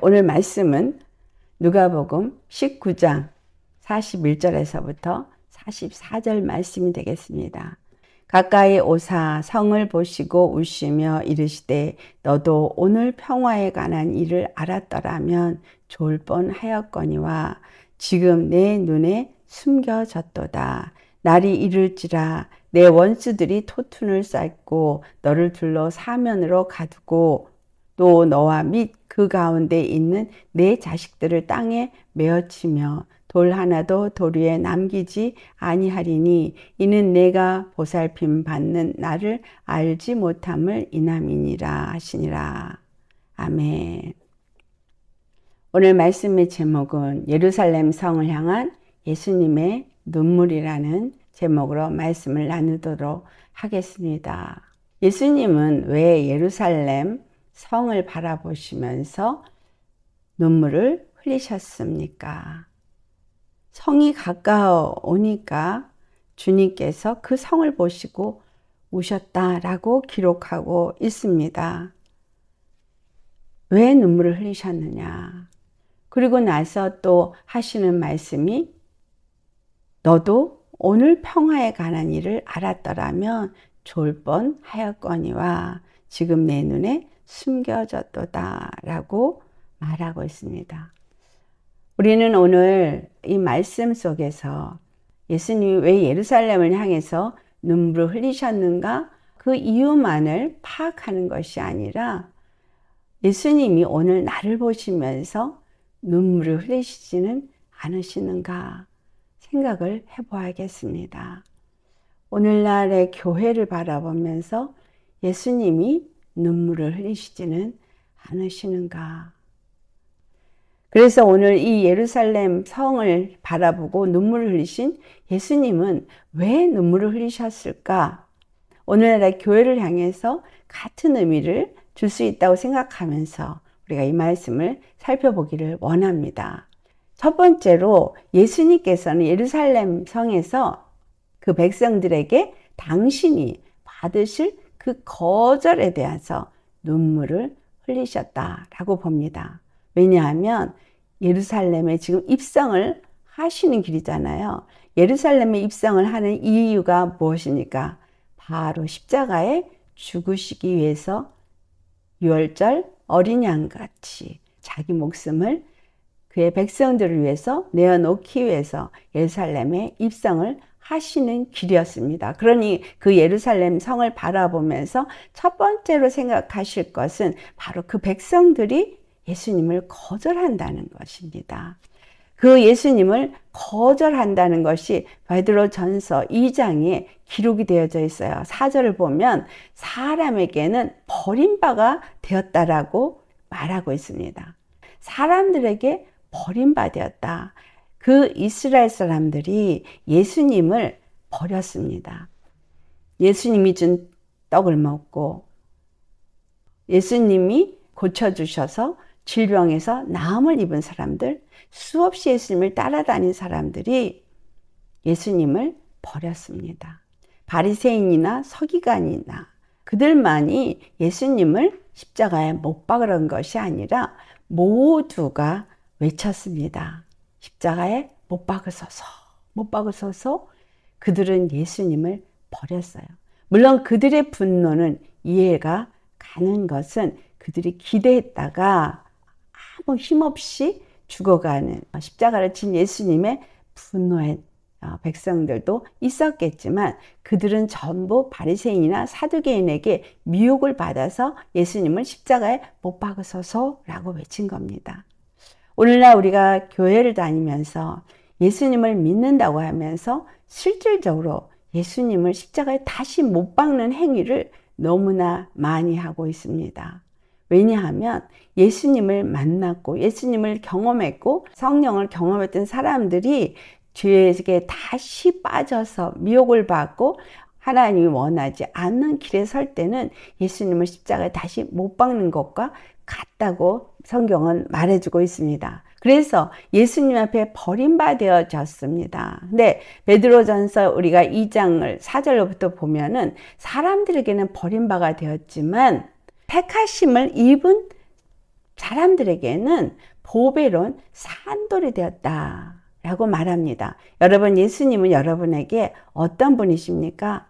오늘 말씀은 누가복음 19장 41절에서부터 44절 말씀이 되겠습니다. 가까이 오사 성을 보시고 우시며 이르시되 너도 오늘 평화에 관한 일을 알았더라면 좋을 뻔하였거니와 지금 내 눈에 숨겨졌도다. 날이 이를지라 내 원수들이 토툰을 쌓고 너를 둘러 사면으로 가두고 또 너와 및 그 가운데 있는 내 자식들을 땅에 메어치며 돌 하나도 돌 위에 남기지 아니하리니 이는 내가 보살핌 받는 나를 알지 못함을 인함이니라 하시니라. 아멘. 오늘 말씀의 제목은 예루살렘 성을 향한 예수님의 눈물이라는 제목으로 말씀을 나누도록 하겠습니다. 예수님은 왜 예루살렘 성을 바라보시면서 눈물을 흘리셨습니까? 성이 가까워 오니까 주님께서 그 성을 보시고 우셨다라고 기록하고 있습니다. 왜 눈물을 흘리셨느냐? 그리고 나서 또 하시는 말씀이 너도 오늘 평화에 관한 일을 알았더라면 좋을 뻔하였거니와 지금 내 눈에 숨겨졌도다 라고 말하고 있습니다. 우리는 오늘 이 말씀 속에서 예수님이 왜 예루살렘을 향해서 눈물을 흘리셨는가? 그 이유만을 파악하는 것이 아니라 예수님이 오늘 나를 보시면서 눈물을 흘리시지는 않으시는가 생각을 해보아야겠습니다. 오늘날의 교회를 바라보면서 예수님이 눈물을 흘리시지는 않으시는가? 그래서 오늘 이 예루살렘 성을 바라보고 눈물을 흘리신 예수님은 왜 눈물을 흘리셨을까? 오늘날의 교회를 향해서 같은 의미를 줄 수 있다고 생각하면서 우리가 이 말씀을 살펴보기를 원합니다. 첫 번째로 예수님께서는 예루살렘 성에서 그 백성들에게 당신이 받으실 그 거절에 대해서 눈물을 흘리셨다라고 봅니다. 왜냐하면 예루살렘에 지금 입성을 하시는 길이잖아요. 예루살렘에 입성을 하는 이유가 무엇입니까? 바로 십자가에 죽으시기 위해서 유월절 어린 양같이 자기 목숨을 그의 백성들을 위해서 내어놓기 위해서 예루살렘에 입성을 하시는 길이었습니다. 그러니 그 예루살렘 성을 바라보면서 첫 번째로 생각하실 것은 바로 그 백성들이 예수님을 거절한다는 것입니다. 그 예수님을 거절한다는 것이 베드로전서 2장에 기록이 되어져 있어요. 4절을 보면 사람에게는 버림바가 되었다라고 말하고 있습니다. 사람들에게 버림받았다. 그 이스라엘 사람들이 예수님을 버렸습니다. 예수님이 준 떡을 먹고 예수님이 고쳐주셔서 질병에서 나음을 입은 사람들, 수없이 예수님을 따라다닌 사람들이 예수님을 버렸습니다. 바리새인이나 서기관이나 그들만이 예수님을 십자가에 못 박으는 것이 아니라 모두가 외쳤습니다. 십자가에 못 박으소서, 못 박으소서. 그들은 예수님을 버렸어요. 물론 그들의 분노는 이해가 가는 것은 그들이 기대했다가 아무 힘없이 죽어가는 십자가를 친 예수님의 분노의 백성들도 있었겠지만 그들은 전부 바리새인이나 사두개인에게 미혹을 받아서 예수님을 십자가에 못 박으소서라고 외친 겁니다. 오늘날 우리가 교회를 다니면서 예수님을 믿는다고 하면서 실질적으로 예수님을 십자가에 다시 못 박는 행위를 너무나 많이 하고 있습니다. 왜냐하면 예수님을 만났고 예수님을 경험했고 성령을 경험했던 사람들이 죄에 다시 빠져서 미혹을 받고 하나님이 원하지 않는 길에 설 때는 예수님을 십자가에 다시 못 박는 것과 같다고 성경은 말해주고 있습니다. 그래서 예수님 앞에 버림받아졌습니다. 근데 베드로전서 우리가 2장을 4절로부터 보면은 사람들에게는 버림받아 되었지만 택하심을 입은 사람들에게는 보배로운 산돌이 되었다라고 말합니다. 여러분, 예수님은 여러분에게 어떤 분이십니까?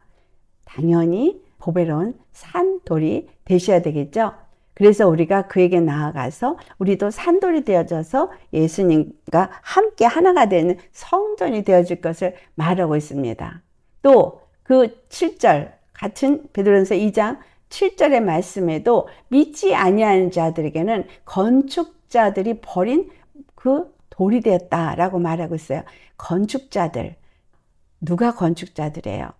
당연히 보배로운 산돌이 되셔야 되겠죠. 그래서 우리가 그에게 나아가서 우리도 산돌이 되어져서 예수님과 함께 하나가 되는 성전이 되어질 것을 말하고 있습니다. 또 그 7절 같은 베드로전서 2장 7절의 말씀에도 믿지 아니하는 자들에게는 건축자들이 버린 그 돌이 되었다라고 말하고 있어요. 건축자들, 누가 건축자들이에요?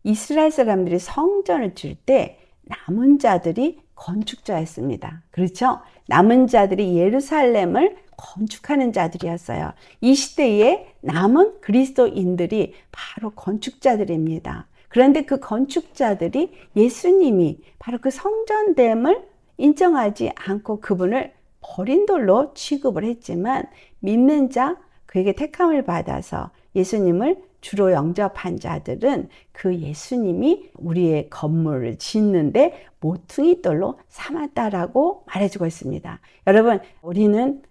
이스라엘 사람들이 성전을 질 때 남은 자들이 건축자였습니다. 그렇죠? 남은 자들이 예루살렘을 건축하는 자들이었어요. 이 시대에 남은 그리스도인들이 바로 건축자들입니다. 그런데 그 건축자들이 예수님이 바로 그 성전됨을 인정하지 않고 그분을 버린 돌로 취급을 했지만, 믿는 자, 그에게 택함을 받아서 예수님을 주로 영접한 자들은 그 예수님이 우리의 건물을 짓는데 모퉁이 돌로 삼았다라고 말해주고 있습니다. 여러분, 우리는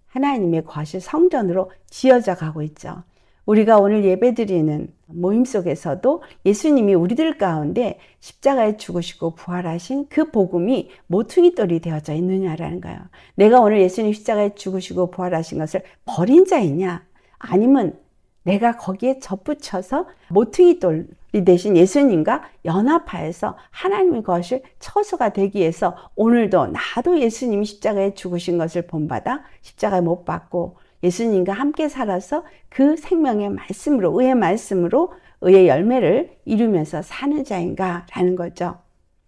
하나님의 거실 성전으로 지어져 가고 있죠. 우리가 오늘 예배드리는 모임 속에서도 예수님이 우리들 가운데 십자가에 죽으시고 부활하신 그 복음이 모퉁이 돌이 되어져 있느냐라는 거예요. 내가 오늘 예수님 십자가에 죽으시고 부활하신 것을 버린 자이냐, 아니면 내가 거기에 접붙여서 모퉁이 돌이 되신 예수님과 연합하여서 하나님의 것을 처소가 되기 위해서 오늘도 나도 예수님이 십자가에 죽으신 것을 본받아 십자가에 못 박고 예수님과 함께 살아서 그 생명의 말씀으로, 의의 말씀으로 의의 열매를 이루면서 사는 자인가라는 거죠.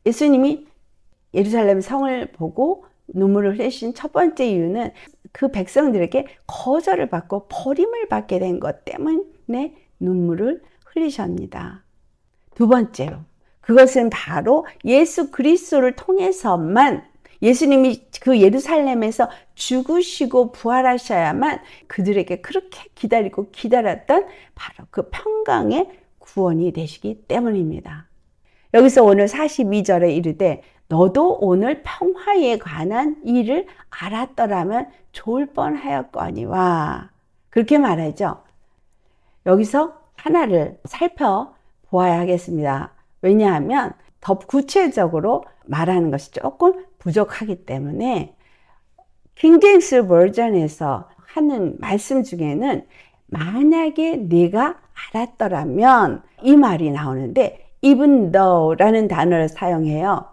예수님이 예루살렘 성을 보고 눈물을 흘리신 첫 번째 이유는 그 백성들에게 거절을 받고 버림을 받게 된 것 때문에 눈물을 흘리십니다. 두 번째로, 그것은 바로 예수 그리스도를 통해서만, 예수님이 그 예루살렘에서 죽으시고 부활하셔야만 그들에게 그렇게 기다리고 기다렸던 바로 그 평강의 구원이 되시기 때문입니다. 여기서 오늘 42절에 이르되 너도 오늘 평화에 관한 일을 알았더라면 좋을 뻔하였거니와, 그렇게 말하죠. 여기서 하나를 살펴보아야 하겠습니다. 왜냐하면 더 구체적으로 말하는 것이 조금 부족하기 때문에 킹제임스 버전에서 하는 말씀 중에는 만약에 네가 알았더라면 이 말이 나오는데 even though라는 단어를 사용해요.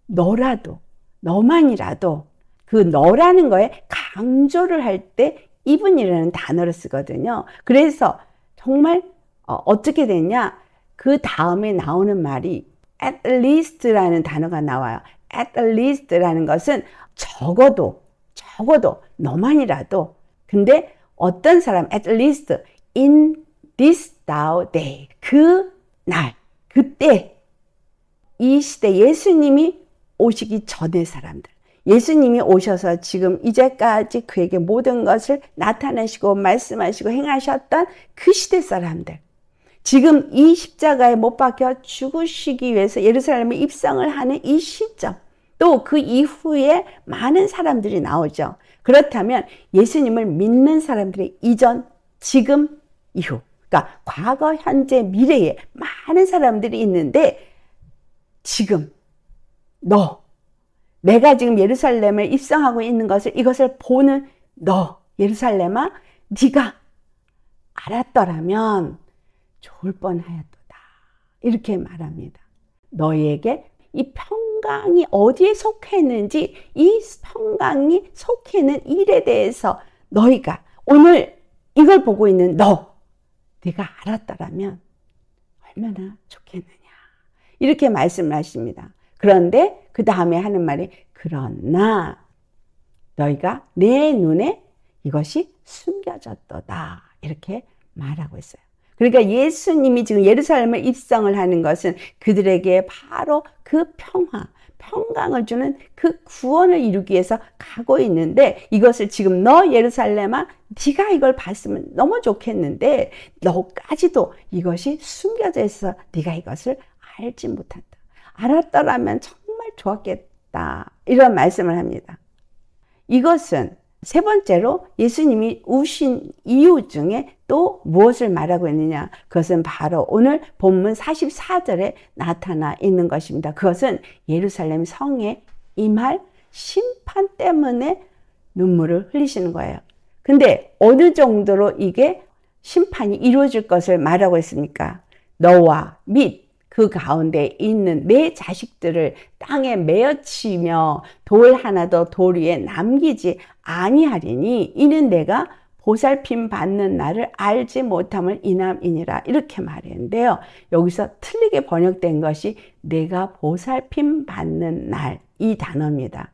너라도, 너만이라도, 그 너라는 거에 강조를 할 때 even이라는 단어를 쓰거든요. 그래서 정말 어떻게 되냐, 그 다음에 나오는 말이 at least라는 단어가 나와요. at least라는 것은 적어도 너만이라도, 근데 어떤 사람, at least in this thou day, 그 날, 그때, 이 시대 예수님이 오시기 전의 사람들, 예수님이 오셔서 지금 이제까지 그에게 모든 것을 나타내시고 말씀하시고 행하셨던 그 시대 사람들, 지금 이 십자가에 못 박혀 죽으시기 위해서 예루살렘에 입성을 하는 이 시점, 또 그 이후에 많은 사람들이 나오죠. 그렇다면 예수님을 믿는 사람들의 이전, 지금, 이후, 그러니까 과거, 현재, 미래에 많은 사람들이 있는데, 지금 내가 지금 예루살렘에 입성하고 있는 것을, 이것을 보는 너, 예루살렘아, 네가 알았더라면 좋을 뻔하였도다, 이렇게 말합니다. 너희에게 이 평강이 어디에 속했는지, 이 평강이 속해있는 일에 대해서 너희가 오늘 이걸 보고 있는 네가 알았더라면 얼마나 좋겠느냐, 이렇게 말씀을 하십니다. 그런데 그 다음에 하는 말이 그러나 너희가 내 눈에 이것이 숨겨졌도다, 이렇게 말하고 있어요. 그러니까 예수님이 지금 예루살렘에 입성을 하는 것은 그들에게 바로 그 평강을 주는 그 구원을 이루기 위해서 가고 있는데, 이것을 지금 너 예루살렘아, 네가 이걸 봤으면 너무 좋겠는데 너까지도 이것이 숨겨져 있어 네가 이것을 알지 못한다. 알았더라면 정말 좋았겠다, 이런 말씀을 합니다. 이것은 세 번째로 예수님이 우신 이유 중에 또 무엇을 말하고 있느냐? 그것은 바로 오늘 본문 44절에 나타나 있는 것입니다. 그것은 예루살렘 성에 임할 심판 때문에 눈물을 흘리시는 거예요. 근데 어느 정도로 이게 심판이 이루어질 것을 말하고 있습니까? 너와 및 그 가운데 있는 내 자식들을 땅에 메어치며 돌 하나도 돌 위에 남기지 아니하리니 이는 내가 보살핌 받는 날을 알지 못함을 인함이니라. 이렇게 말했는데요. 여기서 틀리게 번역된 것이 내가 보살핌 받는 날, 이 단어입니다.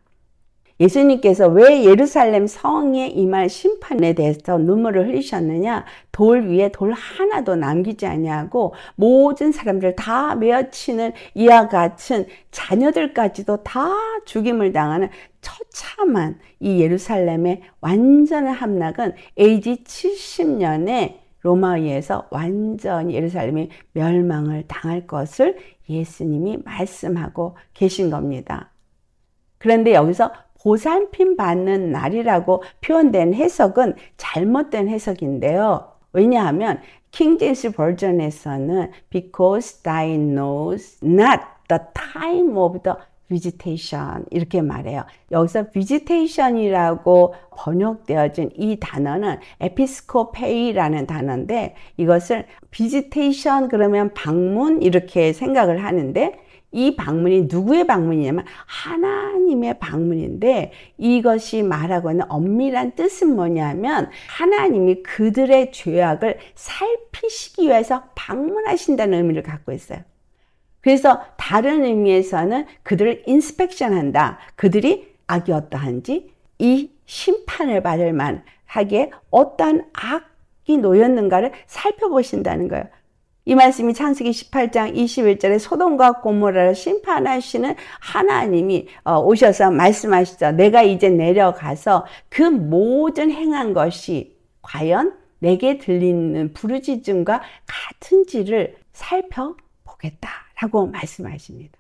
예수님께서 왜 예루살렘 성에 임할 심판에 대해서 눈물을 흘리셨느냐? 돌 위에 돌 하나도 남기지 아니하고 모든 사람들 다 메어치는 이와 같은 자녀들까지도 다 죽임을 당하는 처참한 이 예루살렘의 완전한 함락은 AD 70년에 로마에 의해서 완전히 예루살렘이 멸망을 당할 것을 예수님이 말씀하고 계신 겁니다. 그런데 여기서 보살핌 받는 날이라고 표현된 해석은 잘못된 해석인데요. 왜냐하면 킹제임스 버전에서는 because thou knows not the time of the visitation 이렇게 말해요. 여기서 visitation이라고 번역되어진 이 단어는 에피스코페이라는 단어인데 이것을 visitation 그러면 방문 이렇게 생각을 하는데 이 방문이 누구의 방문이냐면 하나님의 방문인데 이것이 말하고 있는 엄밀한 뜻은 뭐냐면 하나님이 그들의 죄악을 살피시기 위해서 방문하신다는 의미를 갖고 있어요. 그래서 다른 의미에서는 그들을 인스펙션 한다. 그들이 악이 어떠한지 이 심판을 받을 만하게 어떤 악이 놓였는가를 살펴보신다는 거예요. 이 말씀이 창세기 18장 21절에 소돔과 고모라를 심판하시는 하나님이 오셔서 말씀하시죠. 내가 이제 내려가서 그 모든 행한 것이 과연 내게 들리는 부르짖음과 같은지를 살펴보겠다라고 말씀하십니다.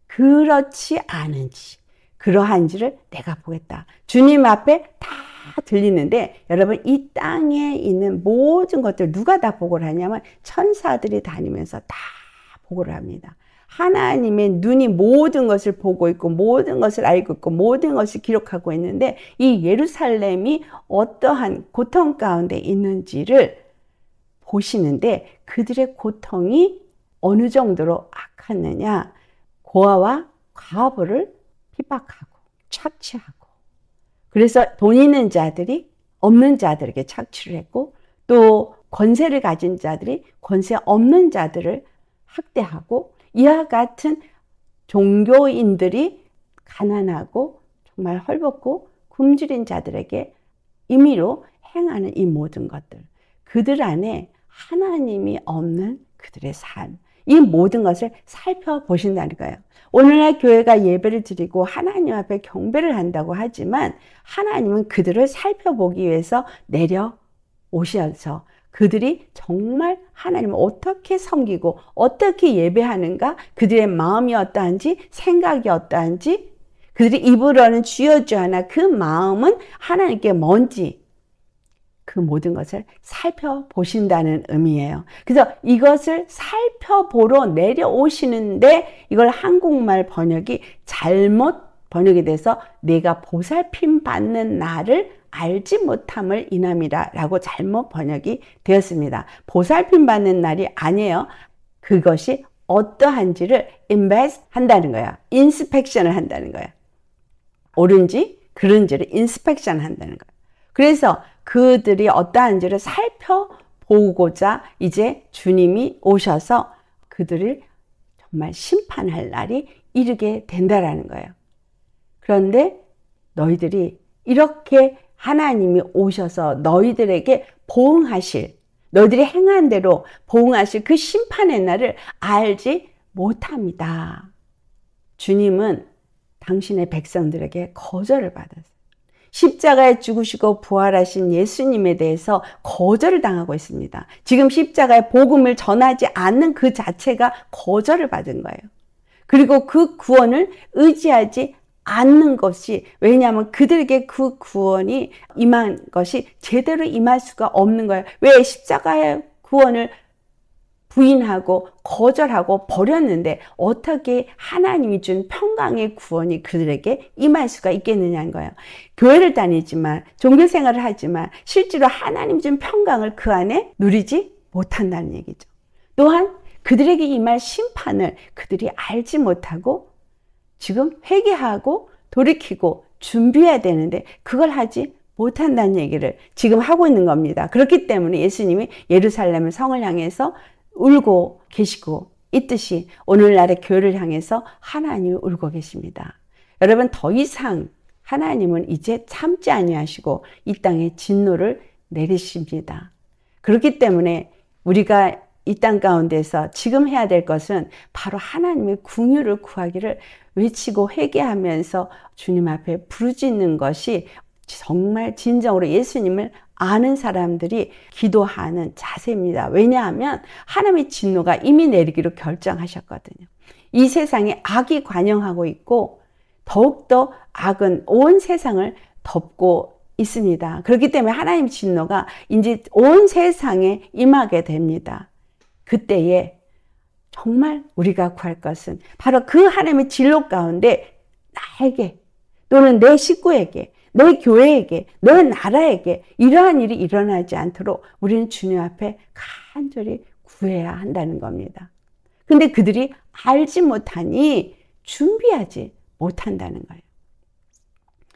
그렇지 않은지 그러한지를 내가 보겠다. 주님 앞에 다 들리는데 여러분 이 땅에 있는 모든 것들 누가 다 보고를 하냐면 천사들이 다니면서 다 보고를 합니다. 하나님의 눈이 모든 것을 보고 있고 모든 것을 알고 있고 모든 것을 기록하고 있는데 이 예루살렘이 어떠한 고통 가운데 있는지를 보시는데 그들의 고통이 어느 정도로 악하느냐? 고아와 과부를 핍박하고 착취하고 그래서 돈 있는 자들이 없는 자들에게 착취를 했고 또 권세를 가진 자들이 권세 없는 자들을 학대하고 이와 같은 종교인들이 가난하고 정말 헐벗고 굶주린 자들에게 임의로 행하는 이 모든 것들 그들 안에 하나님이 없는 그들의 삶 이 모든 것을 살펴보신다는 거예요. 오늘날 교회가 예배를 드리고 하나님 앞에 경배를 한다고 하지만 하나님은 그들을 살펴보기 위해서 내려오셔서 그들이 정말 하나님을 어떻게 섬기고 어떻게 예배하는가 그들의 마음이 어떠한지 생각이 어떠한지 그들이 입으로는 주여 주여 하나 그 마음은 하나님께 뭔지 그 모든 것을 살펴보신다는 의미예요. 그래서 이것을 살펴보러 내려오시는데 이걸 한국말 번역이 잘못 번역이 돼서 내가 보살핌 받는 날을 알지 못함을 인함이라 라고 잘못 번역이 되었습니다. 보살핌 받는 날이 아니에요. 그것이 어떠한지를 인베스트 한다는 거야. 인스펙션을 한다는 거야. 옳은지 그른지를 인스펙션 한다는 거야. 그래서 그들이 어떠한지를 살펴보고자 이제 주님이 오셔서 그들을 정말 심판할 날이 이르게 된다라는 거예요. 그런데 너희들이 이렇게 하나님이 오셔서 너희들에게 보응하실 너희들이 행한 대로 보응하실 그 심판의 날을 알지 못합니다. 주님은 당신의 백성들에게 거절을 받았어요. 십자가에 죽으시고 부활하신 예수님에 대해서 거절을 당하고 있습니다. 지금 십자가의 복음을 전하지 않는 그 자체가 거절을 받은 거예요. 그리고 그 구원을 의지하지 않는 것이, 왜냐하면 그들에게 그 구원이 임한 것이 제대로 임할 수가 없는 거예요. 왜? 십자가의 구원을 부인하고 거절하고 버렸는데 어떻게 하나님이 준 평강의 구원이 그들에게 임할 수가 있겠느냐는 거예요. 교회를 다니지만, 종교생활을 하지만 실제로 하나님 준 평강을 그 안에 누리지 못한다는 얘기죠. 또한 그들에게 임할 심판을 그들이 알지 못하고 지금 회개하고 돌이키고 준비해야 되는데 그걸 하지 못한다는 얘기를 지금 하고 있는 겁니다. 그렇기 때문에 예수님이 예루살렘 성을 향해서 울고 계시고 있듯이 오늘날의 교회를 향해서 하나님이 울고 계십니다. 여러분, 더 이상 하나님은 이제 참지 아니하시고 이 땅에 진노를 내리십니다. 그렇기 때문에 우리가 이 땅 가운데서 지금 해야 될 것은 바로 하나님의 긍휼을 구하기를 외치고 회개하면서 주님 앞에 부르짖는 것이 정말 진정으로 예수님을 아는 사람들이 기도하는 자세입니다. 왜냐하면 하나님의 진노가 이미 내리기로 결정하셨거든요. 이 세상에 악이 관영하고 있고 더욱더 악은 온 세상을 덮고 있습니다. 그렇기 때문에 하나님의 진노가 이제 온 세상에 임하게 됩니다. 그때에 정말 우리가 구할 것은 바로 그 하나님의 진노 가운데 나에게 또는 내 식구에게, 내 교회에게, 내 나라에게 이러한 일이 일어나지 않도록 우리는 주님 앞에 간절히 구해야 한다는 겁니다. 근데 그들이 알지 못하니 준비하지 못한다는 거예요.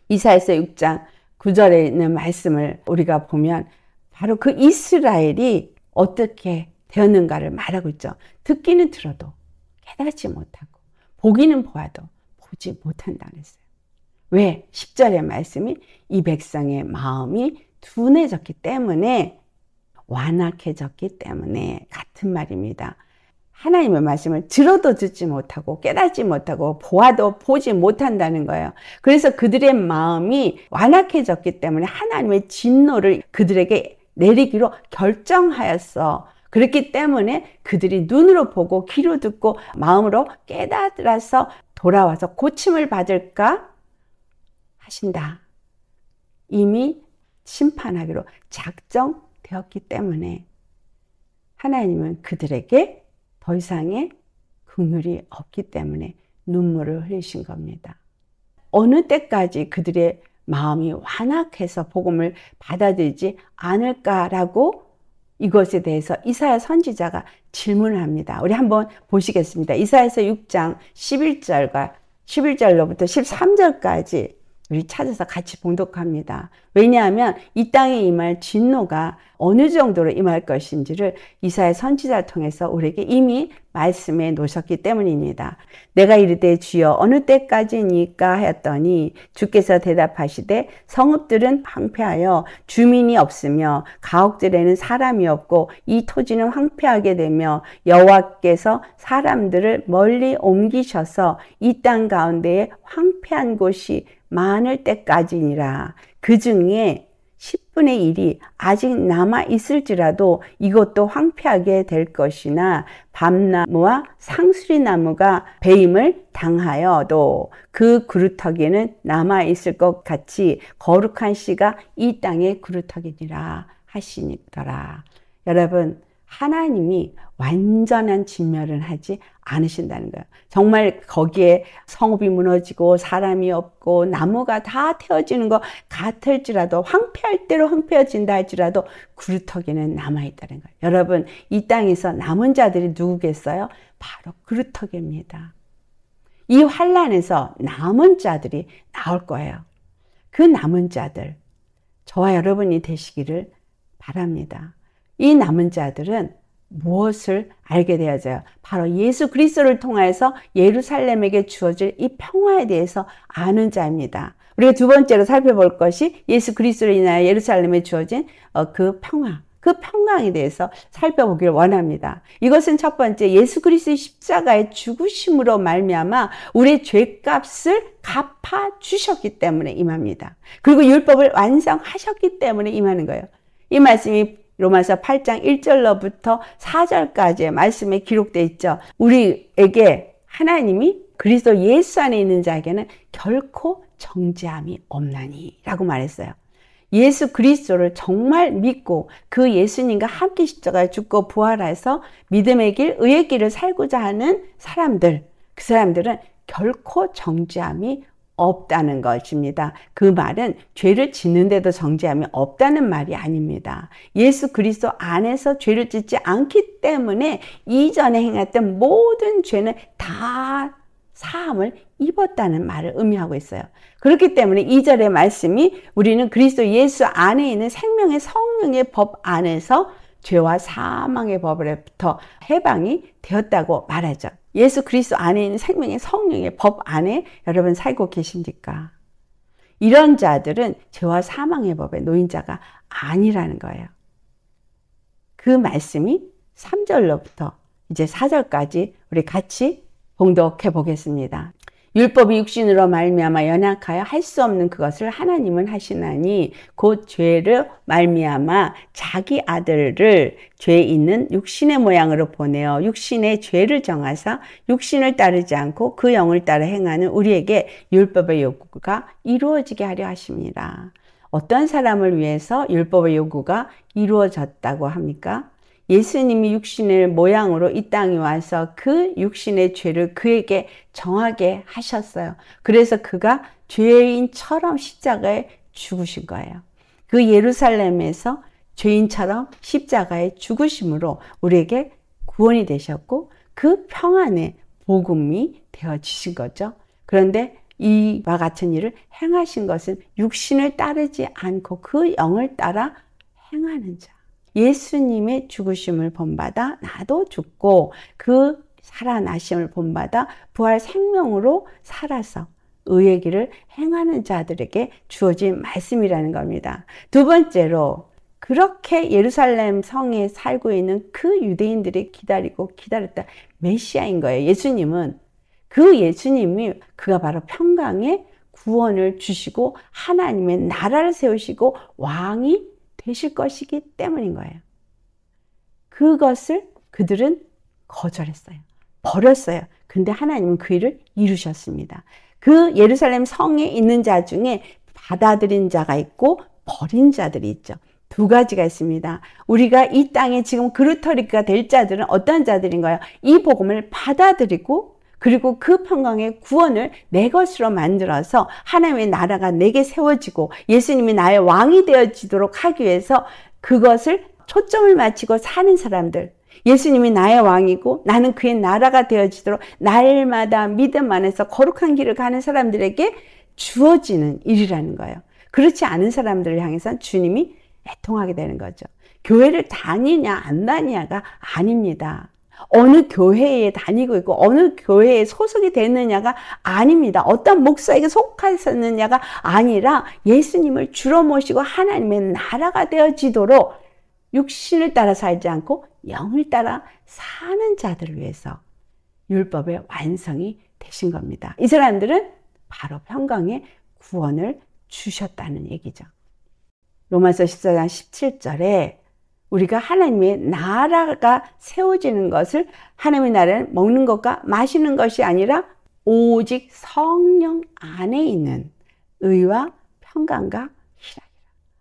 이사야서 6장 9절에 있는 말씀을 우리가 보면 바로 그 이스라엘이 어떻게 되었는가를 말하고 있죠. 듣기는 들어도 깨닫지 못하고 보기는 보아도 보지 못한다 그랬어요. 왜? 10절의 말씀이 이 백성의 마음이 둔해졌기 때문에, 완악해졌기 때문에 같은 말입니다. 하나님의 말씀을 들어도 듣지 못하고 깨닫지 못하고 보아도 보지 못한다는 거예요. 그래서 그들의 마음이 완악해졌기 때문에 하나님의 진노를 그들에게 내리기로 결정하였어. 그렇기 때문에 그들이 눈으로 보고 귀로 듣고 마음으로 깨달아서 돌아와서 고침을 받을까 하신다. 이미 심판하기로 작정되었기 때문에 하나님은 그들에게 더 이상의 긍휼이 없기 때문에 눈물을 흘리신 겁니다. 어느 때까지 그들의 마음이 완악해서 복음을 받아들이지 않을까라고 이것에 대해서 이사야 선지자가 질문을 합니다. 우리 한번 보시겠습니다. 이사야서 6장 11절로부터 13절까지 우리 찾아서 같이 봉독합니다. 왜냐하면 이 땅에 임할 진노가 어느 정도로 임할 것인지를 이사야 선지자를 통해서 우리에게 이미 말씀해 놓으셨기 때문입니다. 내가 이르되 주여 어느 때까지니까 하였더니 주께서 대답하시되 성읍들은 황폐하여 주민이 없으며 가옥들에는 사람이 없고 이 토지는 황폐하게 되며 여호와께서 사람들을 멀리 옮기셔서 이 땅 가운데에 황폐한 곳이 많을 때까지니라. 그 중에 10분의 1이 아직 남아 있을지라도 이것도 황폐하게 될 것이나 밤나무와 상수리나무가 배임을 당하여도 그 그루터기는 남아 있을 것 같이 거룩한 씨가 이 땅의 그루터기니라 하시니더라. 여러분, 하나님이 완전한 진멸은 하지 않으신다는 거예요. 정말 거기에 성읍이 무너지고 사람이 없고 나무가 다 태워지는 것 같을지라도, 황폐할 대로 황폐해진다 할지라도 그루터기는 남아있다는 거예요. 여러분, 이 땅에서 남은 자들이 누구겠어요? 바로 그루터기입니다. 이 환란에서 남은 자들이 나올 거예요. 그 남은 자들, 저와 여러분이 되시기를 바랍니다. 이 남은 자들은 무엇을 알게 되어져요? 바로 예수 그리스도를 통해서 예루살렘에게 주어질 이 평화에 대해서 아는 자입니다. 우리가 두 번째로 살펴볼 것이 예수 그리스도로 인하여 예루살렘에 주어진 그 평화, 그 평강에 대해서 살펴보기를 원합니다. 이것은 첫 번째, 예수 그리스도의 십자가의 죽으심으로 말미암아 우리의 죄값을 갚아 주셨기 때문에 임합니다. 그리고 율법을 완성하셨기 때문에 임하는 거예요. 이 말씀이 로마서 8장 1절로부터 4절까지의 말씀에 기록되어 있죠. 우리에게 하나님이 그리스도 예수 안에 있는 자에게는 결코 정죄함이 없나니 라고 말했어요. 예수 그리스도를 정말 믿고 그 예수님과 함께 십자가에 죽고 부활해서 믿음의 길, 의의 길을 살고자 하는 사람들, 그 사람들은 결코 정죄함이 없다는 것입니다. 그 말은 죄를 짓는데도 정죄함이 없다는 말이 아닙니다. 예수 그리스도 안에서 죄를 짓지 않기 때문에 이전에 행했던 모든 죄는 다 사함을 입었다는 말을 의미하고 있어요. 그렇기 때문에 2절의 말씀이 우리는 그리스도 예수 안에 있는 생명의 성령의 법 안에서 죄와 사망의 법으로부터 해방이 되었다고 말하죠. 예수 그리스도 안에 있는 생명의 성령의 법 안에 여러분 살고 계십니까? 이런 자들은 죄와 사망의 법의 노인자가 아니라는 거예요. 그 말씀이 3절로부터 이제 4절까지 우리 같이 봉독해 보겠습니다. 율법이 육신으로 말미암아 연약하여 할 수 없는 그것을 하나님은 하시나니 곧 죄를 말미암아 자기 아들을 죄 있는 육신의 모양으로 보내어 육신의 죄를 정하사 육신을 따르지 않고 그 영을 따라 행하는 우리에게 율법의 요구가 이루어지게 하려 하십니다. 어떤 사람을 위해서 율법의 요구가 이루어졌다고 합니까? 예수님이 육신의 모양으로 이 땅에 와서 그 육신의 죄를 그에게 정하게 하셨어요. 그래서 그가 죄인처럼 십자가에 죽으신 거예요. 그 예루살렘에서 죄인처럼 십자가에 죽으심으로 우리에게 구원이 되셨고 그 평안의 복음이 되어지신 거죠. 그런데 이와 같은 일을 행하신 것은 육신을 따르지 않고 그 영을 따라 행하는 자. 예수님의 죽으심을 본받아 나도 죽고 그 살아나심을 본받아 부활 생명으로 살아서 의의 길을 행하는 자들에게 주어진 말씀이라는 겁니다. 두 번째로 그렇게 예루살렘 성에 살고 있는 그 유대인들이 기다리고 기다렸다 메시아인 거예요. 예수님은 그 예수님이 그가 바로 평강의 구원을 주시고 하나님의 나라를 세우시고 왕이 되실 것이기 때문인 거예요. 그것을 그들은 거절했어요. 버렸어요. 근데 하나님은 그 일을 이루셨습니다. 그 예루살렘 성에 있는 자 중에 받아들인 자가 있고 버린 자들이 있죠. 두 가지가 있습니다. 우리가 이 땅에 지금 그루터리가 될 자들은 어떤 자들인가요? 이 복음을 받아들이고 그리고 그 평강의 구원을 내 것으로 만들어서 하나님의 나라가 내게 세워지고 예수님이 나의 왕이 되어지도록 하기 위해서 그것을 초점을 맞추고 사는 사람들, 예수님이 나의 왕이고 나는 그의 나라가 되어지도록 날마다 믿음 안에서 거룩한 길을 가는 사람들에게 주어지는 일이라는 거예요. 그렇지 않은 사람들을 향해서 주님이 애통하게 되는 거죠. 교회를 다니냐 안 다니냐가 아닙니다. 어느 교회에 다니고 있고 어느 교회에 소속이 됐느냐가 아닙니다. 어떤 목사에게 속하였느냐가 아니라 예수님을 주로 모시고 하나님의 나라가 되어지도록 육신을 따라 살지 않고 영을 따라 사는 자들을 위해서 율법의 완성이 되신 겁니다. 이 사람들은 바로 평강의 구원을 주셨다는 얘기죠. 로마서 14장 17절에 우리가 하나님의 나라가 세워지는 것을 하나님의 나라는 먹는 것과 마시는 것이 아니라 오직 성령 안에 있는 의와 평강과 희락이라.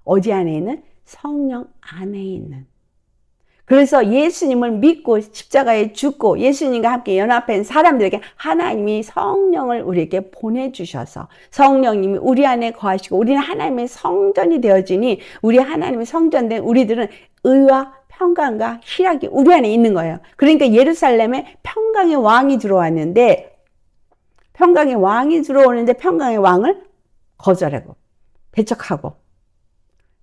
어디 안에 있는? 성령 안에 있는. 그래서 예수님을 믿고 십자가에 죽고 예수님과 함께 연합한 사람들에게 하나님이 성령을 우리에게 보내주셔서 성령님이 우리 안에 거하시고 우리는 하나님의 성전이 되어지니 우리 하나님의 성전된 우리들은 의와 평강과 희락이 우리 안에 있는 거예요. 그러니까 예루살렘에 평강의 왕이 들어왔는데 평강의 왕이 들어오는데 평강의 왕을 거절하고 배척하고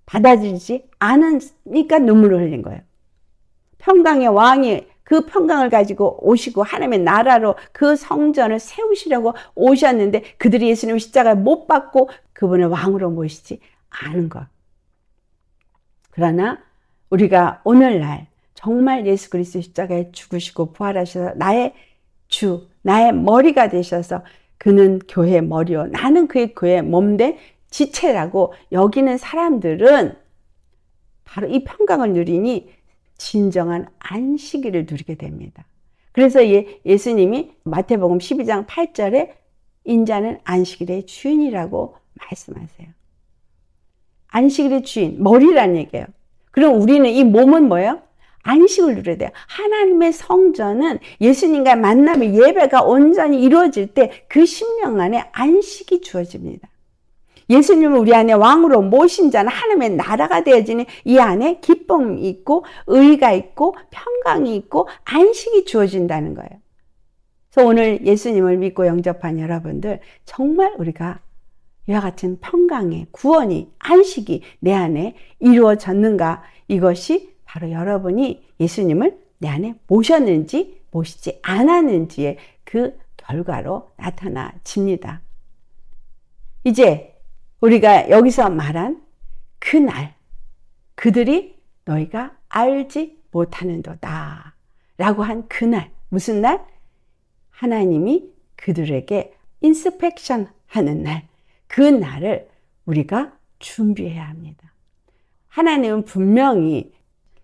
받아들이지 않으니까 눈물을 흘린 거예요. 평강의 왕이 그 평강을 가지고 오시고 하나님의 나라로 그 성전을 세우시려고 오셨는데 그들이 예수님을 십자가에 못 박고 그분을 왕으로 모시지 않은 것. 그러나 우리가 오늘날 정말 예수 그리스도 십자가에 죽으시고 부활하셔서 나의 주, 나의 머리가 되셔서 그는 교회의 머리요 나는 그의 교회의 몸된 지체라고 여기는 사람들은 바로 이 평강을 누리니 진정한 안식일을 누리게 됩니다. 그래서 예수님이 마태복음 12장 8절에 인자는 안식일의 주인이라고 말씀하세요. 안식일의 주인, 머리란 얘기예요. 그럼 우리는 이 몸은 뭐예요? 안식을 누려야 돼요. 하나님의 성전은 예수님과 만남의 예배가 온전히 이루어질 때 그 심령 안에 안식이 주어집니다. 예수님을 우리 안에 왕으로 모신 자는 하나님의 나라가 되어지는 이 안에 기쁨이 있고 의가 있고 평강이 있고 안식이 주어진다는 거예요. 그래서 오늘 예수님을 믿고 영접한 여러분들, 정말 우리가 이와 같은 평강의 구원이, 안식이 내 안에 이루어졌는가, 이것이 바로 여러분이 예수님을 내 안에 모셨는지 모시지 않았는지의 그 결과로 나타나집니다. 이제 우리가 여기서 말한 그날, 그들이 너희가 알지 못하는도다 라고 한 그날, 무슨 날? 하나님이 그들에게 인스펙션 하는 날, 그 날을 우리가 준비해야 합니다. 하나님은 분명히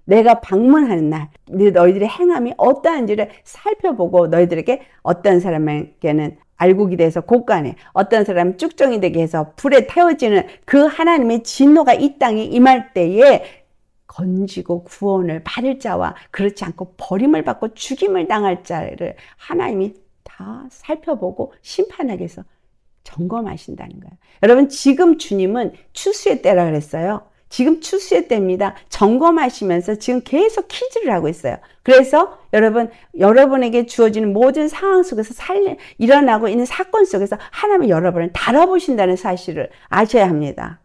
내가 방문하는 날, 너희들의 행함이 어떠한지를 살펴보고 너희들에게 어떤 사람에게는 알곡이 돼서 곳간에, 어떤 사람은 쭉정이 되게 해서 불에 태워지는 그 하나님의 진노가 이 땅에 임할 때에 건지고 구원을 받을 자와 그렇지 않고 버림을 받고 죽임을 당할 자를 하나님이 다 살펴보고 심판하기 위해서 점검하신다는 거예요. 여러분, 지금 주님은 추수의 때라 그랬어요. 지금 추수의 때입니다. 점검하시면서 지금 계속 퀴즈를 하고 있어요. 그래서 여러분에게 주어지는 모든 상황 속에서 일어나고 있는 사건 속에서 하나님은 여러분을 달아보신다는 사실을 아셔야 합니다.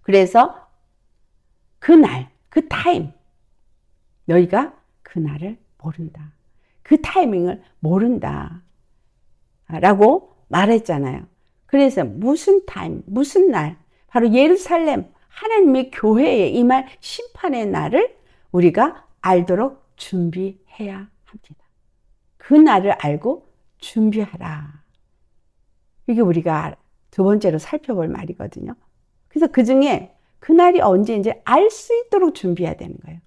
그래서 그날, 그 타임, 너희가 그날을 모른다. 그 타이밍을 모른다. 라고 말했잖아요. 그래서 무슨 타임, 무슨 날, 바로 예루살렘, 하나님의 교회에 임할 심판의 날을 우리가 알도록 준비해야 합니다. 그 날을 알고 준비하라. 이게 우리가 두 번째로 살펴볼 말이거든요. 그래서 그 중에 그날이 언제인지 알 수 있도록 준비해야 되는 거예요.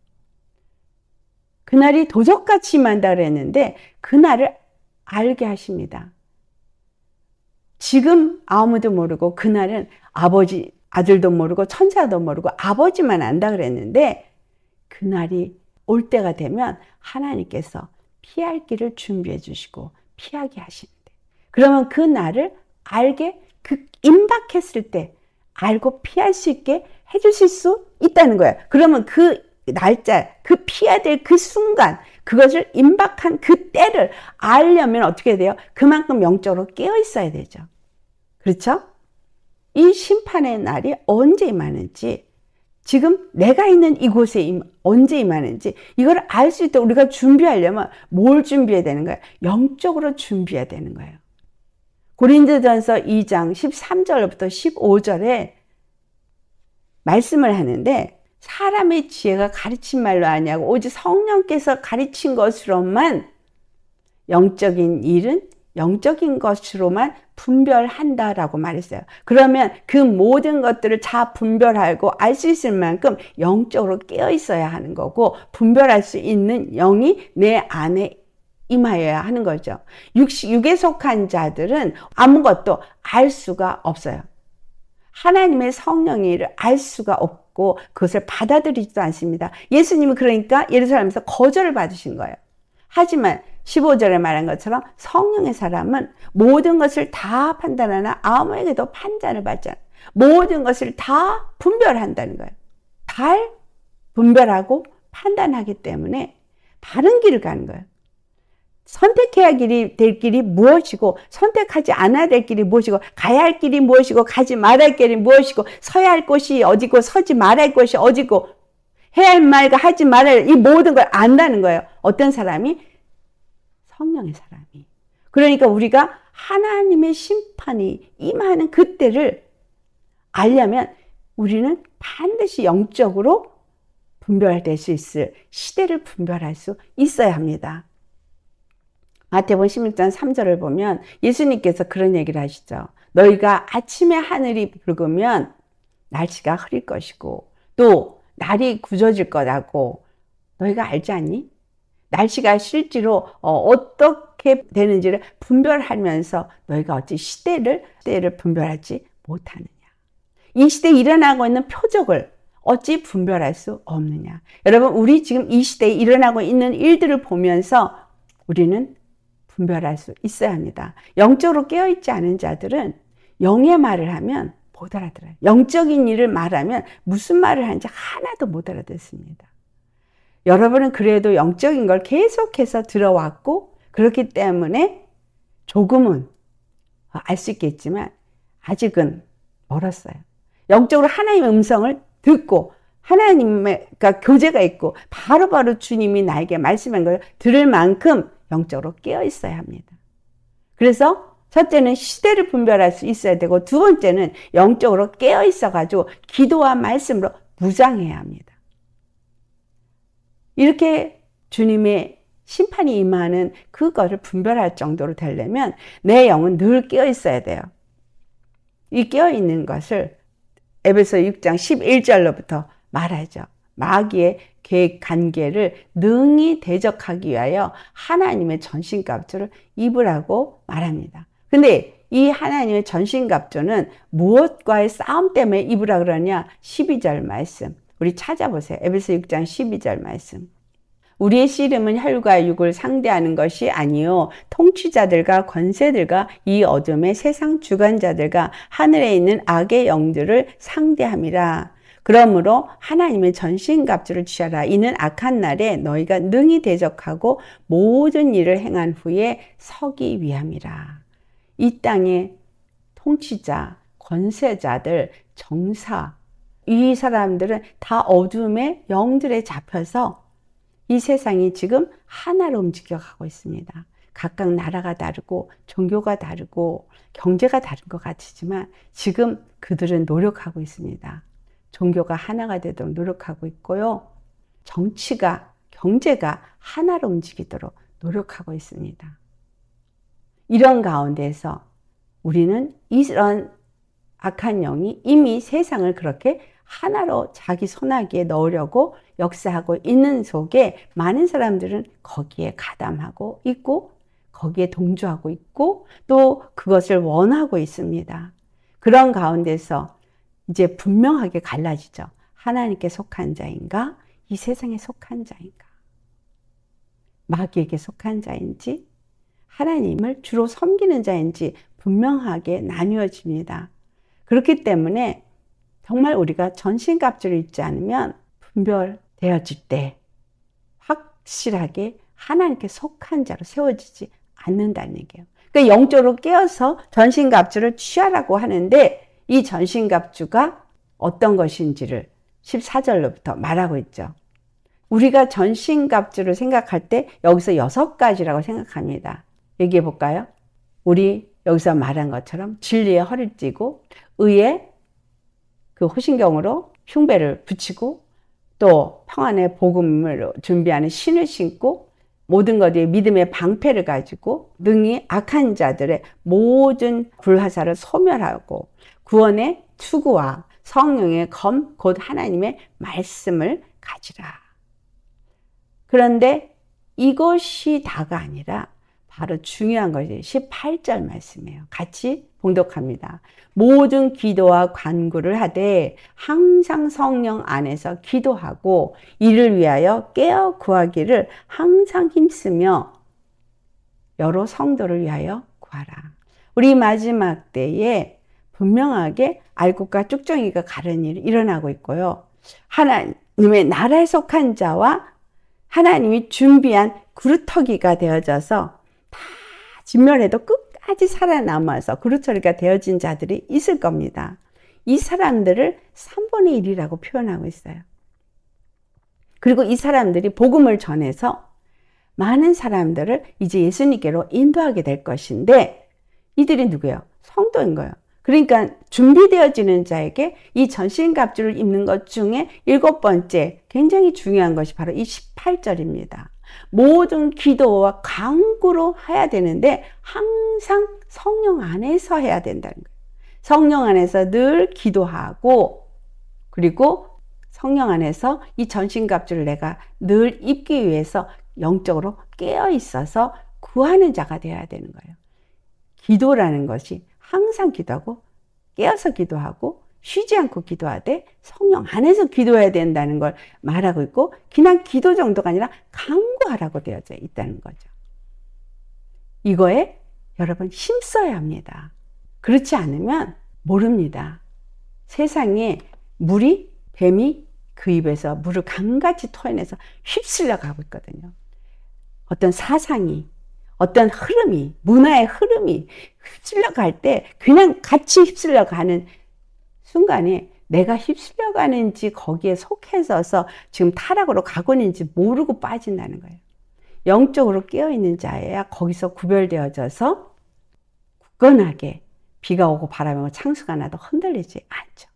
그날이 도적같이 임한다 그랬는데 그날을 알게 하십니다. 지금 아무도 모르고 그날은 아들도 모르고 천사도 모르고 아버지만 안다 그랬는데 그날이 올 때가 되면 하나님께서 피할 길을 준비해 주시고 피하게 하시는데, 그러면 그 날을 알게, 임박했을 때 알고 피할 수 있게 해주실 수 있다는 거예요. 그러면 그 날짜, 그 피해야 될 그 순간, 그것을 임박한 그 때를 알려면 어떻게 돼요? 그만큼 영적으로 깨어 있어야 되죠. 그렇죠? 이 심판의 날이 언제 임하는지, 지금 내가 있는 이곳에 언제 임하는지 이걸 알 수 있도록 우리가 준비하려면 뭘 준비해야 되는 거예요? 영적으로 준비해야 되는 거예요. 고린도전서 2장 13절부터 15절에 말씀을 하는데, 사람의 지혜가 가르친 말로 아니하고 오직 성령께서 가르친 것으로만, 영적인 일은 영적인 것으로만 분별한다라고 말했어요. 그러면 그 모든 것들을 다 분별하고 알 수 있을 만큼 영적으로 깨어 있어야 하는 거고, 분별할 수 있는 영이 내 안에 임하여야 하는 거죠. 육에 속한 자들은 아무것도 알 수가 없어요. 하나님의 성령의 일을 알 수가 없고 그것을 받아들이지도 않습니다. 예수님은 그러니까 예루살렘에서 거절을 받으신 거예요. 하지만 15절에 말한 것처럼 성령의 사람은 모든 것을 다 판단하나 아무에게도 판단을 받지 않아요. 모든 것을 다 분별한다는 거예요. 잘 분별하고 판단하기 때문에 바른 길을 가는 거예요. 선택해야 될 길이 무엇이고 선택하지 않아야 될 길이 무엇이고, 가야 할 길이 무엇이고 가지 말아야 할 길이 무엇이고, 서야 할 곳이 어디고 서지 말아야 할 곳이 어디고, 해야 할 말과 하지 말아야 할 이 모든 걸 안다는 거예요. 어떤 사람이? 성령의 사람이. 그러니까 우리가 하나님의 심판이 임하는 그때를 알려면 우리는 반드시 영적으로 분별될 수 있을 시대를 분별할 수 있어야 합니다. 마태복음 16장 3절을 보면 예수님께서 그런 얘기를 하시죠. 너희가 아침에 하늘이 붉으면 날씨가 흐릴 것이고 또 날이 굳어질 거라고 너희가 알지 않니? 날씨가 실제로 어떻게 되는지를 분별하면서 너희가 어찌 시대를 분별하지 못하느냐. 이 시대에 일어나고 있는 표적을 어찌 분별할 수 없느냐. 여러분, 우리 지금 이 시대에 일어나고 있는 일들을 보면서 우리는 분별할 수 있어야 합니다. 영적으로 깨어있지 않은 자들은 영의 말을 하면 못 알아들어요. 영적인 일을 말하면 무슨 말을 하는지 하나도 못 알아듣습니다. 여러분은 그래도 영적인 걸 계속해서 들어왔고 그렇기 때문에 조금은 알 수 있겠지만 아직은 멀었어요. 영적으로 하나님의 음성을 듣고 하나님의 교제가 있고 바로바로 주님이 나에게 말씀한 걸 들을 만큼 영적으로 깨어 있어야 합니다. 그래서 첫째는 시대를 분별할 수 있어야 되고 두 번째는 영적으로 깨어 있어가지고 기도와 말씀으로 무장해야 합니다. 이렇게 주님의 심판이 임하는 그거를 분별할 정도로 되려면 내 영은 늘 깨어 있어야 돼요. 이 깨어 있는 것을 에베소 6장 11절로부터 말하죠. 마귀의 계획 관계를 능히 대적하기 위하여 하나님의 전신갑주를 입으라고 말합니다. 근데 이 하나님의 전신갑주는 무엇과의 싸움 때문에 입으라 그러냐? 12절 말씀. 우리 찾아보세요. 에베소 6장 12절 말씀. 우리의 씨름은 혈과 육을 상대하는 것이 아니요 통치자들과 권세들과 이 어둠의 세상 주관자들과 하늘에 있는 악의 영들을 상대함이라. 그러므로 하나님의 전신갑주를 취하라. 이는 악한 날에 너희가 능히 대적하고 모든 일을 행한 후에 서기 위함이라. 이 땅의 통치자, 권세자들, 정사, 이 사람들은 다 어둠의 영들에 잡혀서 이 세상이 지금 하나로 움직여가고 있습니다. 각각 나라가 다르고 종교가 다르고 경제가 다른 것 같지만 지금 그들은 노력하고 있습니다. 종교가 하나가 되도록 노력하고 있고요. 정치가, 경제가 하나로 움직이도록 노력하고 있습니다. 이런 가운데서 우리는 이런 악한 영이 이미 세상을 그렇게 하나로 자기 손아귀에 넣으려고 역사하고 있는 속에 많은 사람들은 거기에 가담하고 있고 거기에 동조하고 있고 또 그것을 원하고 있습니다. 그런 가운데서 이제 분명하게 갈라지죠. 하나님께 속한 자인가? 이 세상에 속한 자인가? 마귀에게 속한 자인지 하나님을 주로 섬기는 자인지 분명하게 나뉘어집니다. 그렇기 때문에 정말 우리가 전신갑주를 입지 않으면 분별되어질 때 확실하게 하나님께 속한 자로 세워지지 않는다는 얘기예요. 그러니까 영적으로 깨어서 전신갑주를 취하라고 하는데 이 전신갑주가 어떤 것인지를 14절로부터 말하고 있죠. 우리가 전신갑주를 생각할 때 여기서 6가지라고 생각합니다. 얘기해 볼까요? 우리 여기서 말한 것처럼 진리의 허리를 띠고 의의 그 호신경으로 흉배를 붙이고 또 평안의 복음을 준비하는 신을 신고 모든 것 위에 믿음의 방패를 가지고 능히 악한 자들의 모든 불화살을 소멸하고 구원의 투구와 성령의 검 곧 하나님의 말씀을 가지라. 그런데 이것이 다가 아니라 바로 중요한 것이 18절 말씀이에요. 같이 봉독합니다. 모든 기도와 간구를 하되 항상 성령 안에서 기도하고 이를 위하여 깨어 구하기를 항상 힘쓰며 여러 성도를 위하여 구하라. 우리 마지막 때에 분명하게 알곡과 쭉정이가 가는 일이 일어나고 있고요. 하나님의 나라에 속한 자와 하나님이 준비한 그루터기가 되어져서 다 진멸해도 끝까지 살아남아서 그루터기가 되어진 자들이 있을 겁니다. 이 사람들을 3분의 1이라고 표현하고 있어요. 그리고 이 사람들이 복음을 전해서 많은 사람들을 이제 예수님께로 인도하게 될 것인데 이들이 누구예요? 성도인 거예요. 그러니까 준비되어지는 자에게 이 전신갑주를 입는 것 중에 7번째 굉장히 중요한 것이 바로 이 18절입니다. 모든 기도와 간구로 해야 되는데 항상 성령 안에서 해야 된다는 거예요. 성령 안에서 늘 기도하고 그리고 성령 안에서 이 전신갑주를 내가 늘 입기 위해서 영적으로 깨어 있어서 구하는 자가 되어야 되는 거예요. 기도라는 것이 항상 기도하고 깨어서 기도하고 쉬지 않고 기도하되 성령 안에서 기도해야 된다는 걸 말하고 있고, 그냥 기도 정도가 아니라 간구하라고 되어져 있다는 거죠. 이거에 여러분 힘써야 합니다. 그렇지 않으면 모릅니다. 세상에 뱀이 그 입에서 물을 강같이 토해내서 휩쓸려 가고 있거든요. 어떤 사상이, 어떤 흐름이, 문화의 흐름이 휩쓸려 갈 때 그냥 같이 휩쓸려 가는 순간에 내가 휩쓸려 가는지 거기에 속해져서 지금 타락으로 가고 있는지 모르고 빠진다는 거예요. 영적으로 깨어있는 자여야 거기서 구별되어져서 굳건하게 비가 오고 바람이 오고 창수가 나도 흔들리지 않죠.